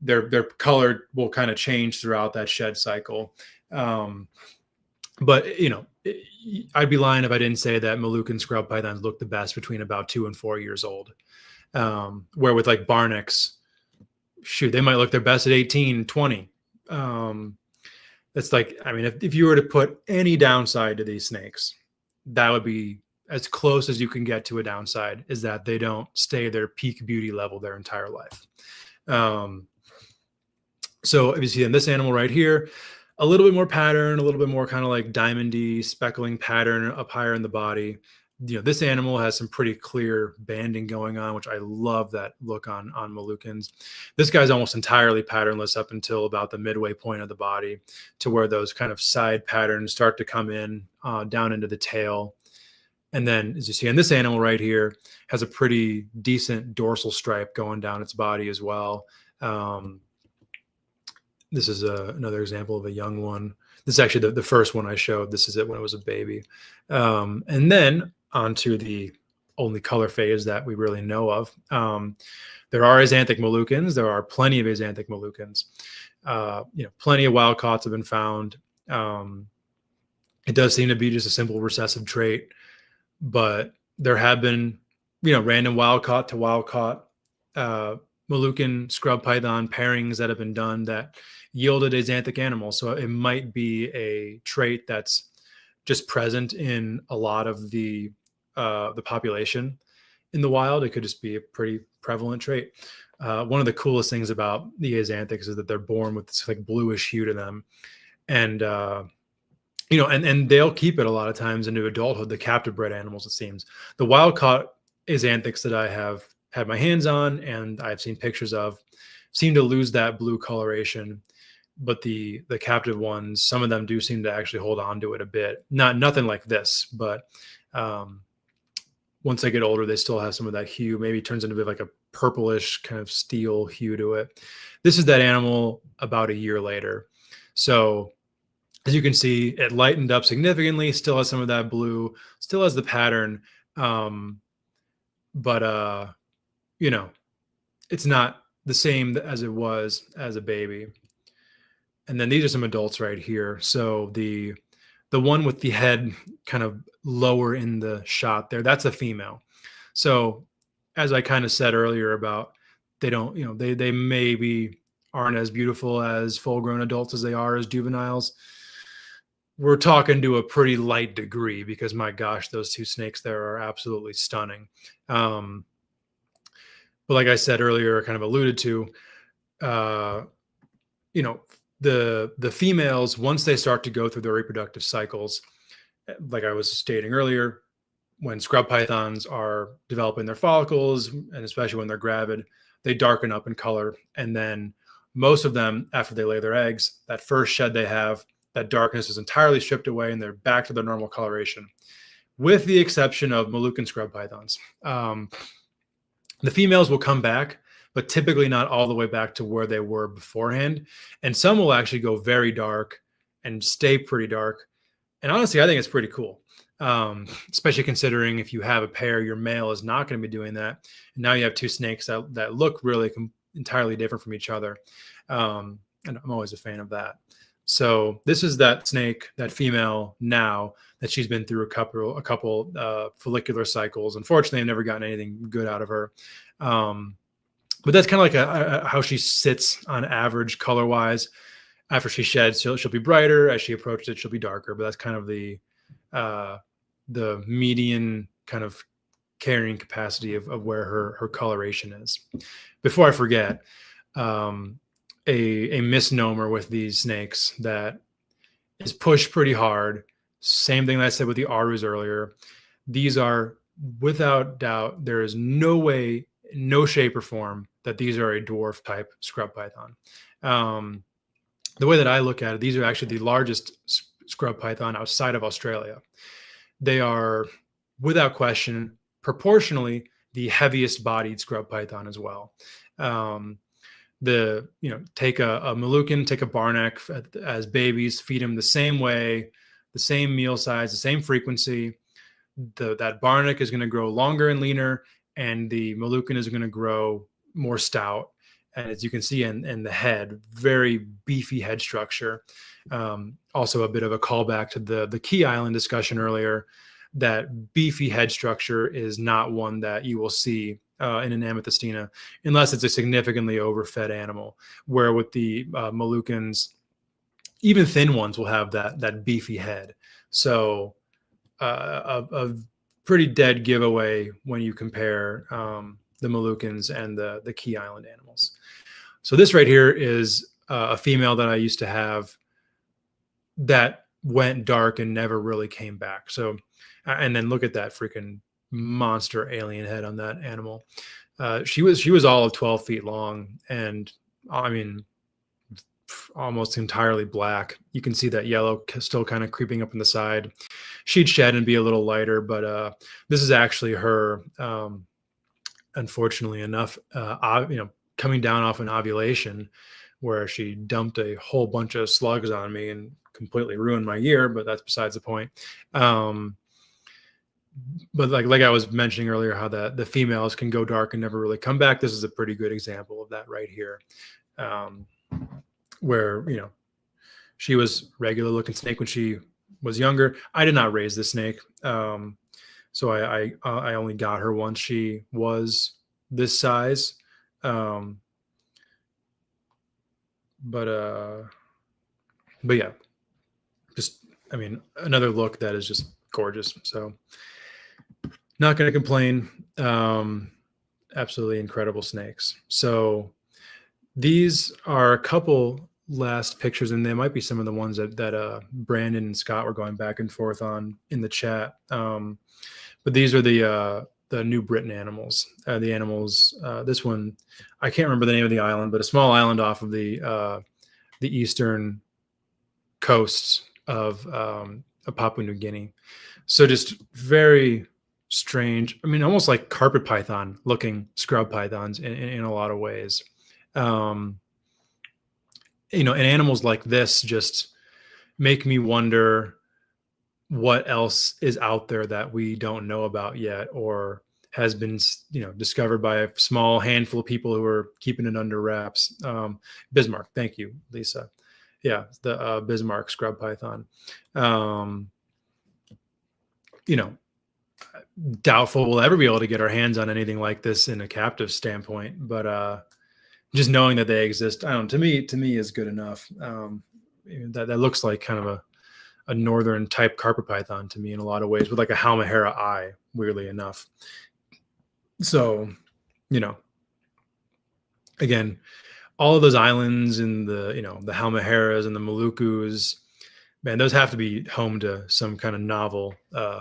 their color will kind of change throughout that shed cycle. But I'd be lying if I didn't say that Malukan scrub pythons look the best between about 2 and 4 years old. Where with like Barnecks, shoot, they might look their best at 18, 20. That's like, I mean, if you were to put any downside to these snakes, that would be as close as you can get to a downside, is that they don't stay their peak beauty level their entire life. So if you see in this animal right here, a little bit more pattern, a little bit more kind of like diamondy speckling pattern up higher in the body. This animal has some pretty clear banding going on, which I love that look on Malukans. This guy's almost entirely patternless up until about the midway point of the body, to where those kind of side patterns start to come in down into the tail. And then, as you see in this animal right here, has a pretty decent dorsal stripe going down its body as well. This is another example of a young one. This is actually the first one I showed. This is it when it was a baby. And then onto the only color phase that we really know of. There are axanthic Malukans. There are plenty of axanthic Malukans. Plenty of wild caughts have been found. It does seem to be just a simple recessive trait, but there have been, random wild caught to wild caught Malukan scrub python pairings that have been done that yielded axanthic animals. So it might be a trait that's just present in a lot of the population in the wild. It could just be a pretty prevalent trait. One of the coolest things about the axanthics is that they're born with this like bluish hue to them, and and they'll keep it a lot of times into adulthood. The captive bred animals, it seems. The wild caught axanthics that I have had my hands on and I've seen pictures of seem to lose that blue coloration. But the captive ones, some of them do seem to actually hold on to it a bit. Nothing like this, but once they get older, they still have some of that hue. Maybe it turns into a bit like a purplish kind of steel hue to it. This is that animal about a year later. So as you can see, it lightened up significantly, still has some of that blue, still has the pattern. But it's not the same as it was as a baby. And then these are some adults right here. So the one with the head kind of lower in the shot there, that's a female. So as I kind of said earlier about, they don't, they maybe aren't as beautiful as full-grown adults as they are as juveniles. We're talking to a pretty light degree, because my gosh, those two snakes there are absolutely stunning. But like I said earlier, kind of alluded to, the females, once they start to go through their reproductive cycles, like I was stating earlier, when scrub pythons are developing their follicles, and especially when they're gravid, they darken up in color. And then most of them, after they lay their eggs, that first shed they have, that darkness is entirely stripped away and they're back to their normal coloration, with the exception of Malukan scrub pythons. The females will come back, but typically not all the way back to where they were beforehand. And some will actually go very dark and stay pretty dark. And honestly, I think it's pretty cool, especially considering if you have a pair, your male is not going to be doing that. And now you have two snakes that look really entirely different from each other. And I'm always a fan of that. So this is that snake, that female now that she's been through a couple follicular cycles. Unfortunately, I've never gotten anything good out of her. But that's kind of like how she sits on average color-wise. After she sheds, she'll be brighter. As she approaches it, she'll be darker. But that's kind of the median kind of carrying capacity of where her coloration is. Before I forget, a misnomer with these snakes that is pushed pretty hard. Same thing that I said with the Arus earlier. These are, without doubt, there is no way, no shape or form that these are a dwarf type scrub python. The way that I look at it, these are actually the largest scrub python outside of Australia. They are, without question, proportionally the heaviest bodied scrub python as well. Take a Malukan, take a Barneck as babies, feed them the same way, the same meal size, the same frequency. That Barneck is going to grow longer and leaner, and the Malukan is going to grow more stout. And as you can see in the head, very beefy head structure. Also a bit of a callback to the Key Island discussion earlier. That beefy head structure is not one that you will see in an amethystina unless it's a significantly overfed animal. Where with the Malukans, even thin ones will have that beefy head. So a pretty dead giveaway when you compare the Malukans and the Key Island animals. So this right here is a female that I used to have that went dark and never really came back. So, and then look at that freaking monster alien head on that animal. She was all of 12 feet long, and I mean, almost entirely black. You can see that yellow still kind of creeping up on the side. She'd shed and be a little lighter, but this is actually her, unfortunately enough, coming down off an ovulation where she dumped a whole bunch of slugs on me and completely ruined my year, but that's besides the point. But like I was mentioning earlier, how the females can go dark and never really come back. This is a pretty good example of that right here. Where, she was regular looking snake when she was younger. I did not raise this snake. So I only got her once she was this size. But yeah, another look that is just gorgeous. So not going to complain. Absolutely incredible snakes. So these are a couple last pictures, and they might be some of the ones that Brandon and Scott were going back and forth on in the chat. But these are the New Britain animals. The animals, this one, I can't remember the name of the island, but a small island off of the eastern coasts of Papua New Guinea. So just very strange. I mean, almost like carpet python looking scrub pythons in a lot of ways. And animals like this just make me wonder what else is out there that we don't know about yet, or has been, discovered by a small handful of people who are keeping it under wraps. Bismarck, thank you, Lisa. Yeah, the Bismarck scrub python. Doubtful we'll ever be able to get our hands on anything like this in a captive standpoint, but just knowing that they exist, to me is good enough. That looks like kind of a northern type carpet python to me in a lot of ways, with like a Halmahera eye, weirdly enough. So, again, all of those islands in the, the Halmaheras and the Malukus, man, those have to be home to some kind of novel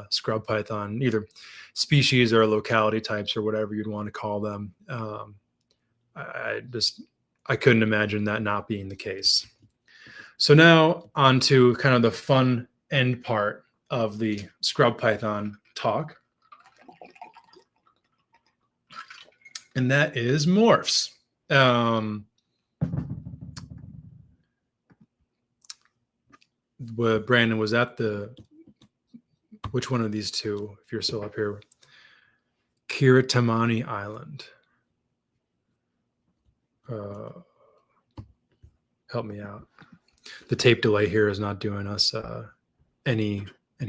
scrub python, either species or locality types or whatever you'd want to call them. I couldn't imagine that not being the case. So now on to kind of the fun end part of the scrub python talk. And that is morphs. Brandon, was that which one of these two, if you're still up here? Kiritamani Island. Help me out. The tape delay here is not doing us any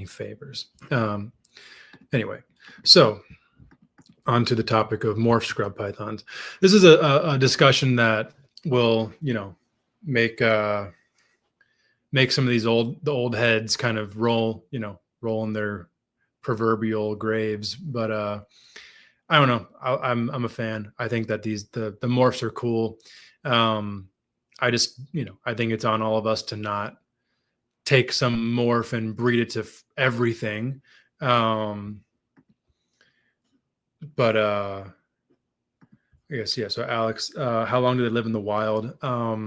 favors. Anyway, so on to the topic of morph scrub pythons. This is a discussion that will, make some of these the old heads kind of roll in their proverbial graves. But I don't know. I'm a fan. I think that the morphs are cool. I just, I think it's on all of us to not take some morph and breed it to everything. But I guess, yeah. So Alex, how long do they live in the wild? I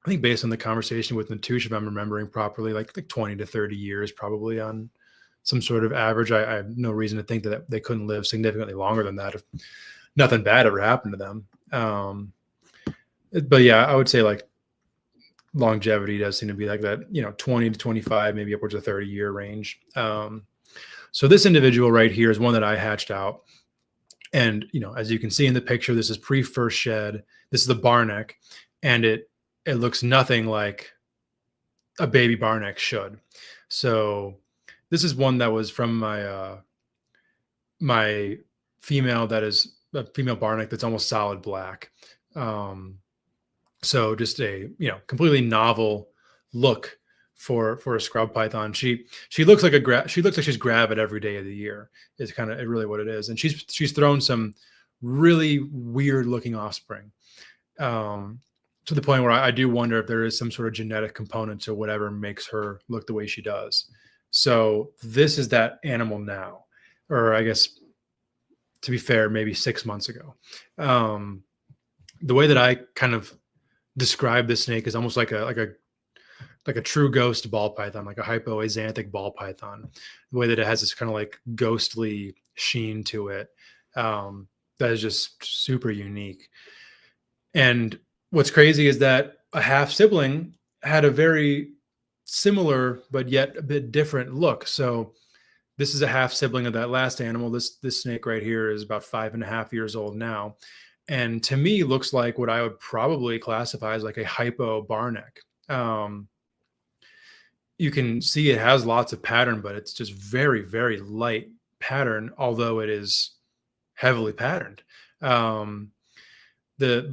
think based on the conversation with Natush, if I'm remembering properly, like 20 to 30 years, probably on some sort of average. I have no reason to think that they couldn't live significantly longer than that if nothing bad ever happened to them. But yeah, I would say like longevity does seem to be like that, 20 to 25, maybe upwards of 30-year range. So this individual right here is one that I hatched out. And, as you can see in the picture, this is pre-first shed. This is the Barneck, and it looks nothing like a baby Barneck should. So this is one that was from my female, that is a female Barneck that's almost solid black. So just a, completely novel look for a scrub python. She looks like she's gravid every day of the year is kind of really what it is. And she's thrown some really weird looking offspring, to the point where I do wonder if there is some sort of genetic component to whatever makes her look the way she does. So this is that animal now, or I guess, to be fair, maybe 6 months ago. The way that I kind of describe this snake is almost like a true ghost ball python, like a hypoazanthic ball python. The way that it has this kind of like ghostly sheen to it, that is just super unique. And what's crazy is that a half sibling had a very similar but yet a bit different look. So this is a half sibling of that last animal. This snake right here is about 5.5 years old now, and to me looks like what I would probably classify as like a hypo Barneck. You can see it has lots of pattern, but it's just very, very light pattern, although it is heavily patterned. But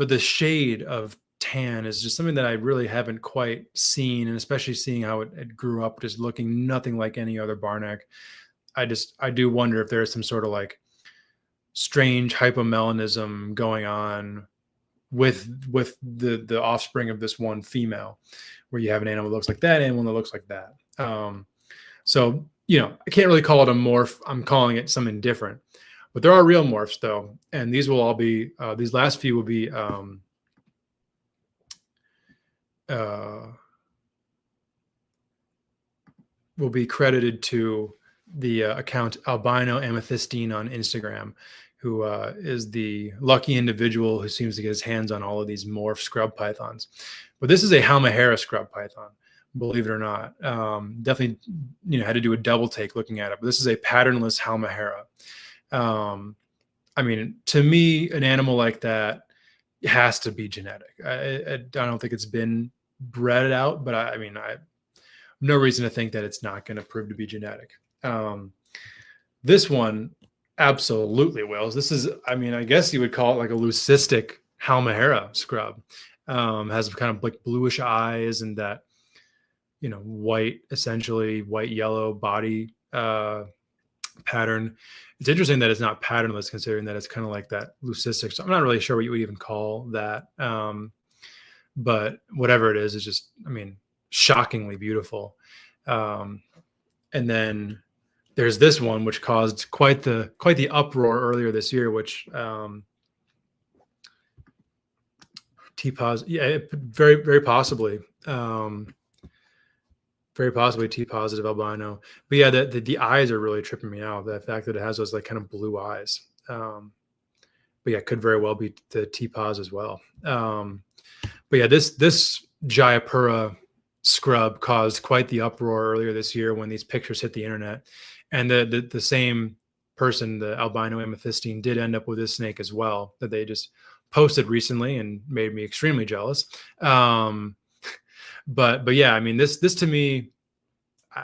the shade of tan is just something that I really haven't quite seen, and especially seeing how it grew up just looking nothing like any other Barneck. I do wonder if there's some sort of like strange hypomelanism going on with the offspring of this one female, where you have an animal that looks like that and one that looks like that. So, I can't really call it a morph. I'm calling it something different, but there are real morphs though. And these will all be, these last few will be credited to the account Albino Amethystine on Instagram, who is the lucky individual who seems to get his hands on all of these morph scrub pythons. But this is a Halmahera scrub python, believe it or not. Definitely, had to do a double take looking at it. But this is a patternless Halmahera. I mean, to me, an animal like that has to be genetic. I don't think it's been bred out, but I have no reason to think that it's not going to prove to be genetic. This one absolutely will. This is, I guess you would call it like a leucistic Halmahera scrub. Has kind of like bluish eyes and that, white, essentially white yellow body pattern. It's interesting that it's not patternless, considering that it's kind of like that leucistic. So I'm not really sure what you would even call that. but whatever it is just, I mean, shockingly beautiful. And then there's this one, which caused quite the uproar earlier this year, which yeah, very, very possibly. Very possibly T positive albino. But yeah, the eyes are really tripping me out. The fact that it has those like kind of blue eyes. But yeah, it could very well be the T pos as well. But yeah, this Jayapura scrub caused quite the uproar earlier this year when these pictures hit the internet. And the same person, the albino amethystine, did end up with this snake as well, that they just posted recently and made me extremely jealous. But yeah, I mean, this to me,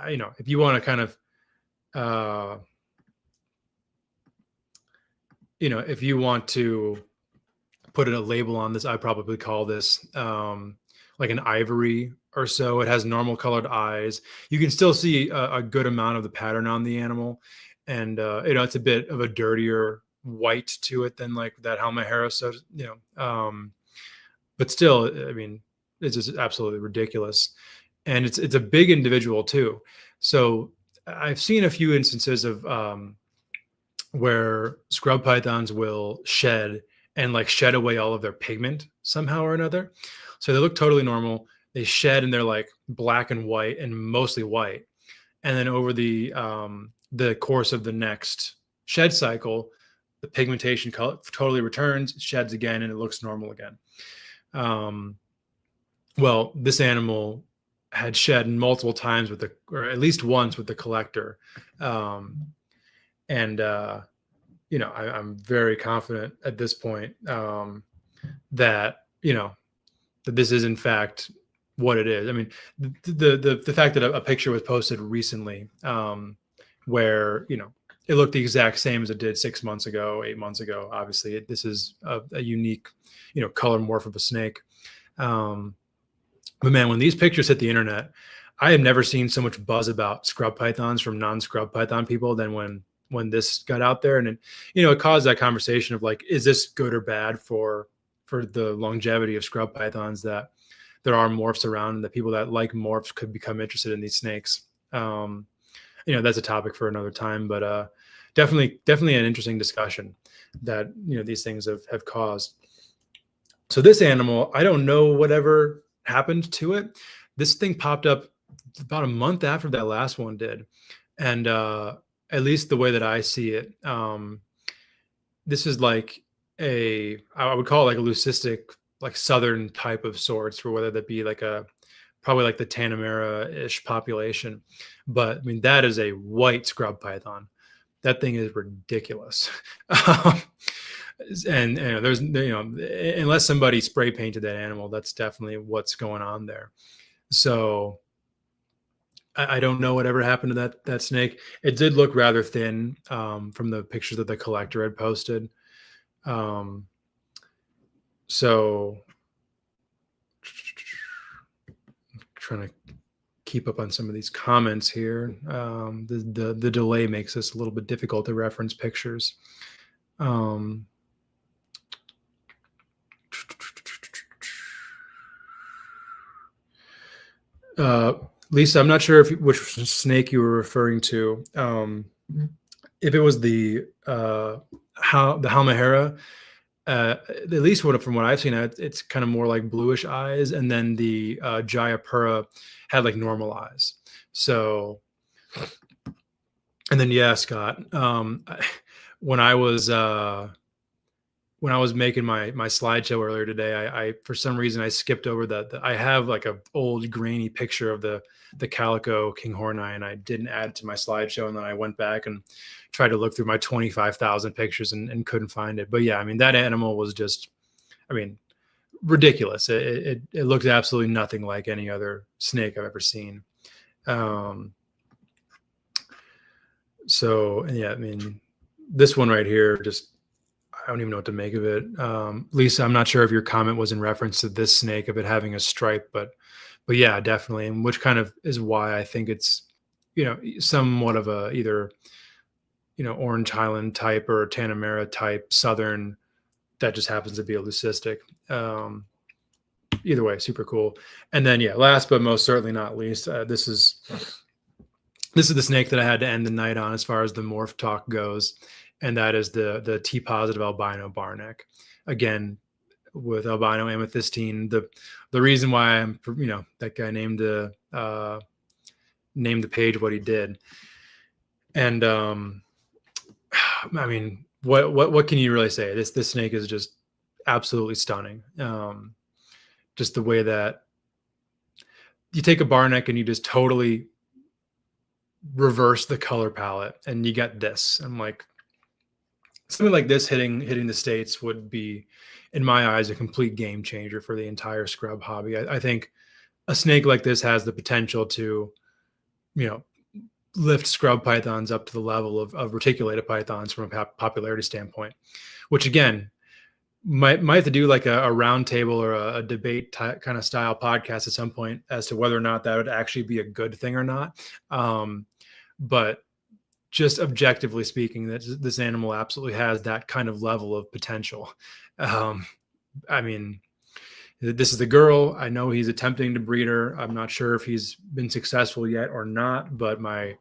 you know, if you want to kind of, you know, if you want to put a label on this, I probably call this like an ivory or so. It has normal colored eyes. You can still see a good amount of the pattern on the animal, and you know, it's a bit of a dirtier white to it than like that Halmahera. So you know, but still, I mean, it's just absolutely ridiculous. And it's a big individual too. So I've seen a few instances of where scrub pythons will shed and like shed away all of their pigment somehow or another. So they look totally normal. They shed and they're like black and white and mostly white. And then over the course of the next shed cycle, the pigmentation totally returns, sheds again, and it looks normal again. Well, this animal had shed multiple times with or at least once with the collector. And, you know, I'm very confident at this point that, you know, that this is in fact what it is. I mean, the fact that a picture was posted recently where, you know, it looked the exact same as it did 6 months ago, 8 months ago. Obviously, this is a unique, you know, color morph of a snake. But man, when these pictures hit the internet, I have never seen so much buzz about scrub pythons from non-scrub python people than when this got out there. And it, you know, it caused that conversation of like, is this good or bad for the longevity of scrub pythons, that there are morphs around and that people that like morphs could become interested in these snakes. You know, that's a topic for another time, but definitely an interesting discussion that, you know, these things have caused. So this animal, I don't know whatever happened to it. This thing popped up about a month after that last one did. And at least the way that I see it, this is like I would call it like a leucistic, like southern type of sorts, for whether that be like probably like the Tanimbar-ish population. But I mean, that is a white scrub python. That thing is ridiculous. And you know, there's, you know, unless somebody spray painted that animal, that's definitely what's going on there. So I don't know whatever happened to that snake. It did look rather thin from the pictures that the collector had posted. So I'm trying to keep up on some of these comments here. The delay makes this a little bit difficult to reference pictures. Lisa, I'm not sure which snake you were referring to. If it was the Halmahera, at least from what I've seen, it's kind of more like bluish eyes, and then the Jayapura had like normal eyes. So, and then yeah, Scott, when I was making my slideshow earlier today, I for some reason I skipped over I have like a old grainy picture of the calico kinghorni, and I didn't add it to my slideshow. And then I went back and tried to look through my 25,000 pictures and couldn't find it. But yeah, I mean, that animal was just, I mean, ridiculous. It looked absolutely nothing like any other snake I've ever seen. So yeah, I mean, this one right here, just, I don't even know what to make of it. Lisa, I'm not sure if your comment was in reference to this snake, of it having a stripe, but yeah, definitely. And which kind of is why I think it's, you know, somewhat of a either, you know, orange Highland type or Tanimbar type southern that just happens to be a leucistic. either way, super cool. And then, yeah, last but most certainly not least, this is the snake that I had to end the night on as far as the morph talk goes, and that is the T positive albino Barneck. Again, with albino amethystine, the reason why I'm, that guy named the page what he did, and I mean, what can you really say? This snake is just absolutely stunning. Just the way that you take a Barneck and you just totally reverse the color palette, and you get this. I'm like, something like this hitting the States would be, in my eyes, a complete game changer for the entire scrub hobby. I think a snake like this has the potential to, lift scrub pythons up to the level of reticulated pythons from a popularity standpoint, which again might have to do like a round table or a debate kind of style podcast at some point as to whether or not that would actually be a good thing or not. But just objectively speaking, that this animal absolutely has that kind of level of potential. I mean, this is the girl. I know he's attempting to breed her. I'm not sure if he's been successful yet or not, but my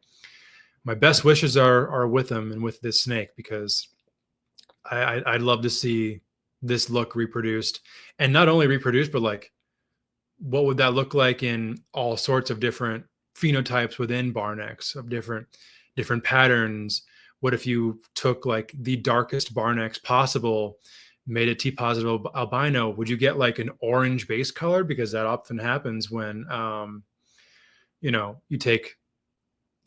best wishes are with him and with this snake, because I'd love to see this look reproduced, and not only reproduced, but like, what would that look like in all sorts of different phenotypes within Barnecks of different patterns? What if you took like the darkest Barnecks possible, made it T positive albino? Would you get like an orange base color? Because that often happens when, you take,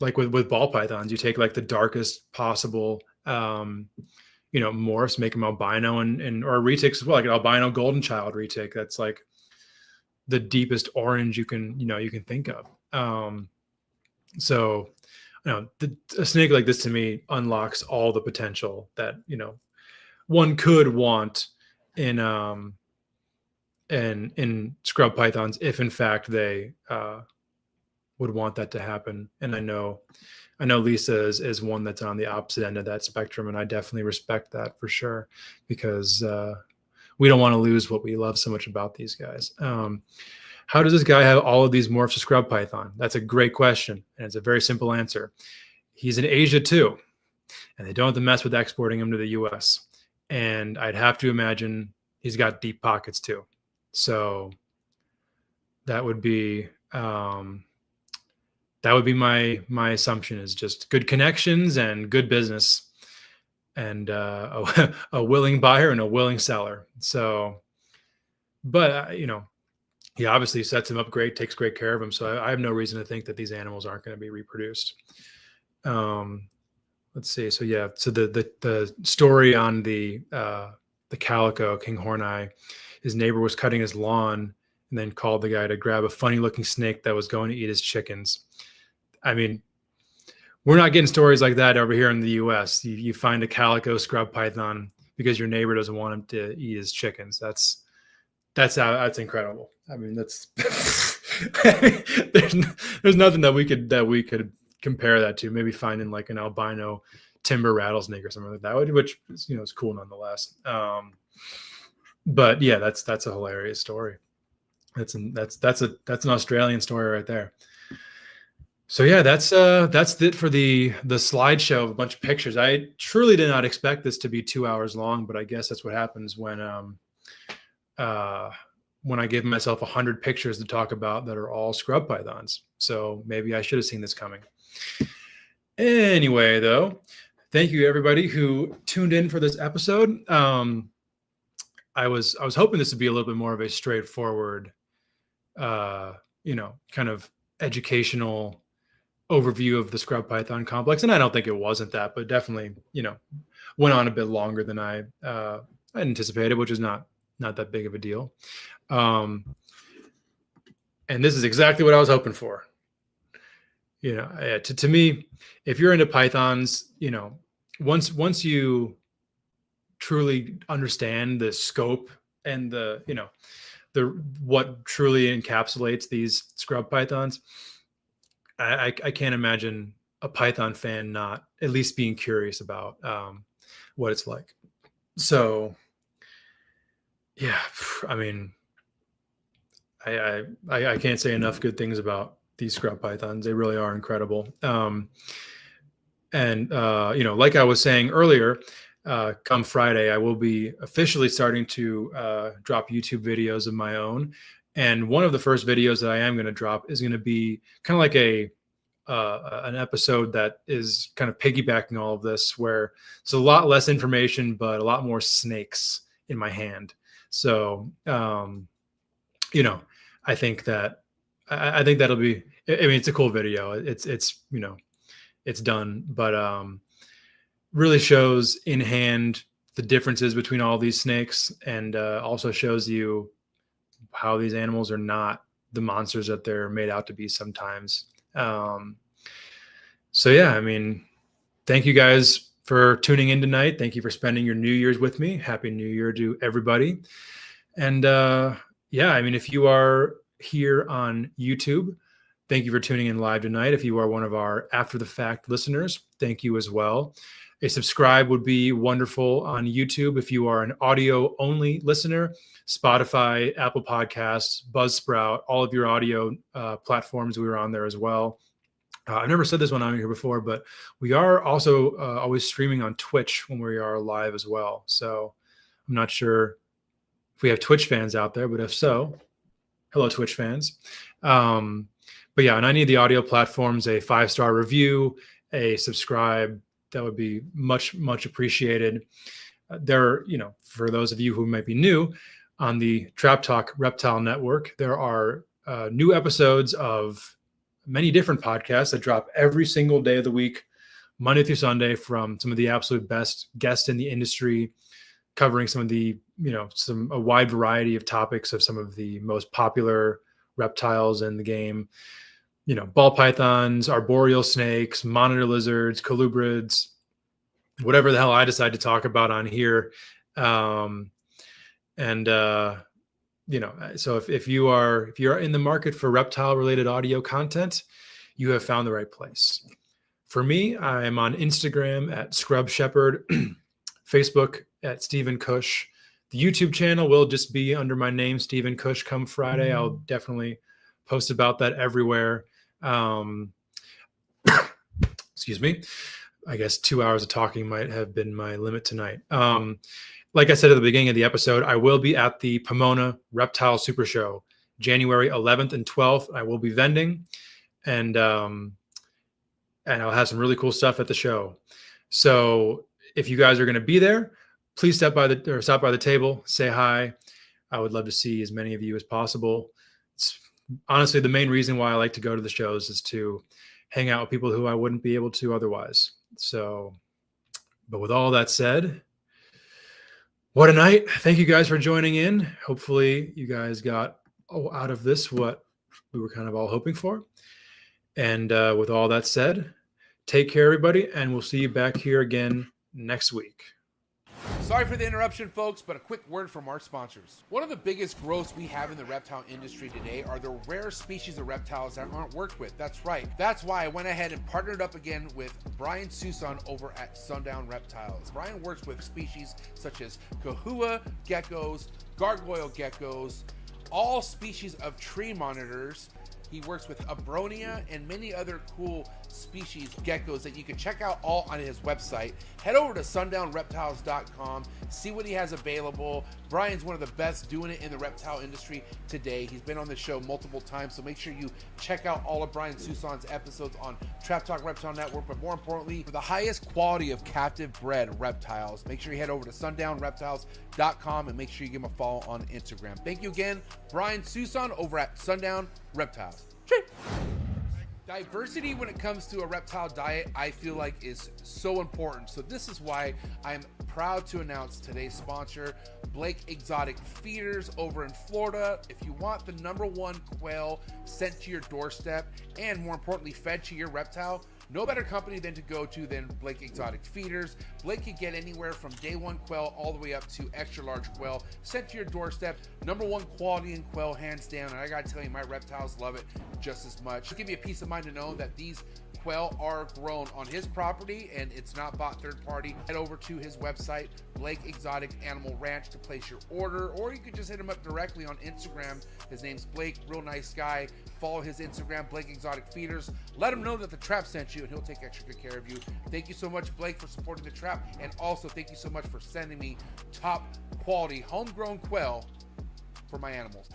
like with ball pythons, you take like the darkest possible, morphs, make them albino, or retics as well, like an albino golden child retic. That's like the deepest orange you can think of. So, a snake like this to me unlocks all the potential that, one could want in scrub pythons, if in fact they would want that to happen. And I know Lisa is one that's on the opposite end of that spectrum, and I definitely respect that for sure, because we don't want to lose what we love so much about these guys. How does this guy have all of these morphs of scrub python? That's a great question, and it's a very simple answer. He's in Asia too, and they don't have to mess with exporting him to the US. And I'd have to imagine he's got deep pockets too. So that would be my assumption, is just good connections and good business, and a willing buyer and a willing seller. So, but he obviously sets him up great, takes great care of him. So I have no reason to think that these animals aren't going to be reproduced. Let's see. So yeah. So the story on the calico king horneye, his neighbor was cutting his lawn and then called the guy to grab a funny looking snake that was going to eat his chickens. I mean, we're not getting stories like that over here in the US. You find a calico scrub python because your neighbor doesn't want him to eat his chickens. That's incredible. I mean, that's there's nothing that we could compare that to. Maybe finding like an albino timber rattlesnake or something like that, which is cool nonetheless. But yeah, that's a hilarious story. That's an Australian story right there. So yeah, that's it for the slideshow of a bunch of pictures. I truly did not expect this to be 2 hours long, but I guess that's what happens when I give myself 100 pictures to talk about that are all scrub pythons. So maybe I should have seen this coming. Anyway, though, thank you everybody who tuned in for this episode. I was hoping this would be a little bit more of a straightforward, kind of educational overview of the scrub python complex, and I don't think it wasn't that, but definitely went on a bit longer than I anticipated, which is not that big of a deal. And this is exactly what I was hoping for. To me, if you're into pythons, once you truly understand the scope and the what truly encapsulates these scrub pythons, I can't imagine a python fan not at least being curious about what it's like. So yeah, I mean, I can't say enough good things about these scrub pythons. They really are incredible. Like I was saying earlier, come Friday, I will be officially starting to drop YouTube videos of my own. And one of the first videos that I am going to drop is going to be kind of like an episode that is kind of piggybacking all of this, where it's a lot less information, but a lot more snakes in my hand. So, I think that'll be, I mean, it's a cool video. It's done, but really shows in hand the differences between all these snakes, and also shows you how these animals are not the monsters that they're made out to be sometimes. So yeah, I mean, thank you guys for tuning in tonight. Thank you for spending your New Year's with me. Happy New Year to everybody. And yeah, I mean, if you are here on YouTube, thank you for tuning in live tonight. If you are one of our after the fact listeners, thank you as well. A subscribe would be wonderful on YouTube. If you are an audio only listener, Spotify, Apple Podcasts, Buzzsprout, all of your audio platforms, we were on there as well. I've never said this one on here before, but we are also always streaming on Twitch when we are live as well. So I'm not sure if we have Twitch fans out there, but if so, hello, Twitch fans. But yeah, on any of the audio platforms, a 5-star review, a subscribe, that would be much, much appreciated. For those of you who might be new, on the Trap Talk Reptile Network, there are new episodes of many different podcasts that drop every single day of the week, Monday through Sunday, from some of the absolute best guests in the industry, covering some of the, a wide variety of topics of some of the most popular reptiles in the game. Ball pythons, arboreal snakes, monitor lizards, colubrids, whatever the hell I decide to talk about on here. So if you're in the market for reptile related audio content, you have found the right place. For me, I am on Instagram at scrubshepherd, Facebook at Stephen Kush. The YouTube channel will just be under my name, Stephen Kush, come Friday. I'll definitely post about that everywhere. Excuse me. I guess 2 hours of talking might have been my limit tonight. Like I said at the beginning of the episode, I will be at the Pomona Reptile Super Show, January 11th and 12th. I will be vending, and I'll have some really cool stuff at the show. So if you guys are going to be there, please stop by the table, say hi. I would love to see as many of you as possible. It's honestly the main reason why I like to go to the shows, is to hang out with people who I wouldn't be able to otherwise. So, but with all that said, what a night. Thank you guys for joining in. Hopefully you guys got out of this what we were kind of all hoping for. And with all that said, take care, everybody, and we'll see you back here again next week. Sorry for the interruption, folks, but a quick word from our sponsors. One of the biggest growths we have in the reptile industry today are the rare species of reptiles that aren't worked with. That's right. That's why I went ahead and partnered up again with Brian Susan over at SUNDOWN Reptiles. Brian works with species such as Kofiau geckos, gargoyle geckos, all species of tree monitors. He works with Abronia and many other cool species geckos that you can check out all on his website. Head over to sundownreptiles.com, see what he has available. Brian's one of the best doing it in the reptile industry today. He's been on the show multiple times, so make sure you check out all of Brian Susan's episodes on Trap Talk Reptile Network. But more importantly, for the highest quality of captive bred reptiles, make sure you head over to sundownreptiles.com and make sure you give him a follow on Instagram. Thank you again, Brian Susan over at Sundown Reptiles. Diversity when it comes to a reptile diet, I feel like, is so important. So this is why I'm proud to announce today's sponsor, Blake Exotic Feeders over in Florida. If you want the #1 quail sent to your doorstep and more importantly fed to your reptile, No better company than to go to than Blake Exotic Feeders. Blake can get anywhere from day one quail all the way up to extra large quail sent to your doorstep. #1 quality in quail, hands down. And I gotta tell you, my reptiles love it just as much. It'll give you a peace of mind to know that these quail are grown on his property and it's not bought third party. Head over to his website, Blake Exotic Animal Ranch, to place your order, or you could just hit him up directly on Instagram. His name's Blake, real nice guy. Follow his Instagram, Blake Exotic Feeders. Let him know that the trap sent you and he'll take extra good care of you. Thank you so much, Blake, for supporting the trap, and also thank you so much for sending me top quality homegrown quail for my animals.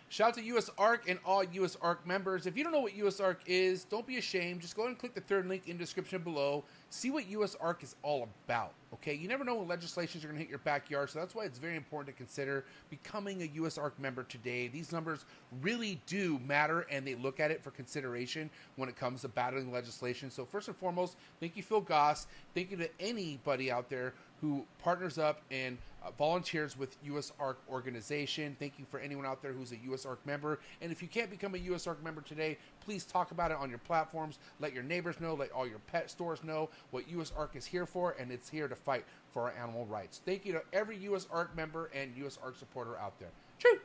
Shout out to US ARC and all US ARC members. If you don't know what US ARC is, don't be ashamed. Just go ahead and click the third link in the description below. See what US ARC is all about, okay? You never know when legislations are going to hit your backyard, so that's why it's very important to consider becoming a US ARC member today. These numbers really do matter, and they look at it for consideration when it comes to battling legislation. So first and foremost, thank you, Phil Goss. Thank you to anybody out there who partners up and volunteers with US ARC organization. Thank you for anyone out there who's a US ARC member. And if you can't become a US ARC member today, please talk about it on your platforms. Let your neighbors know, let all your pet stores know what US ARC is here for, and it's here to fight for our animal rights. Thank you to every US ARC member and US ARC supporter out there. Choo!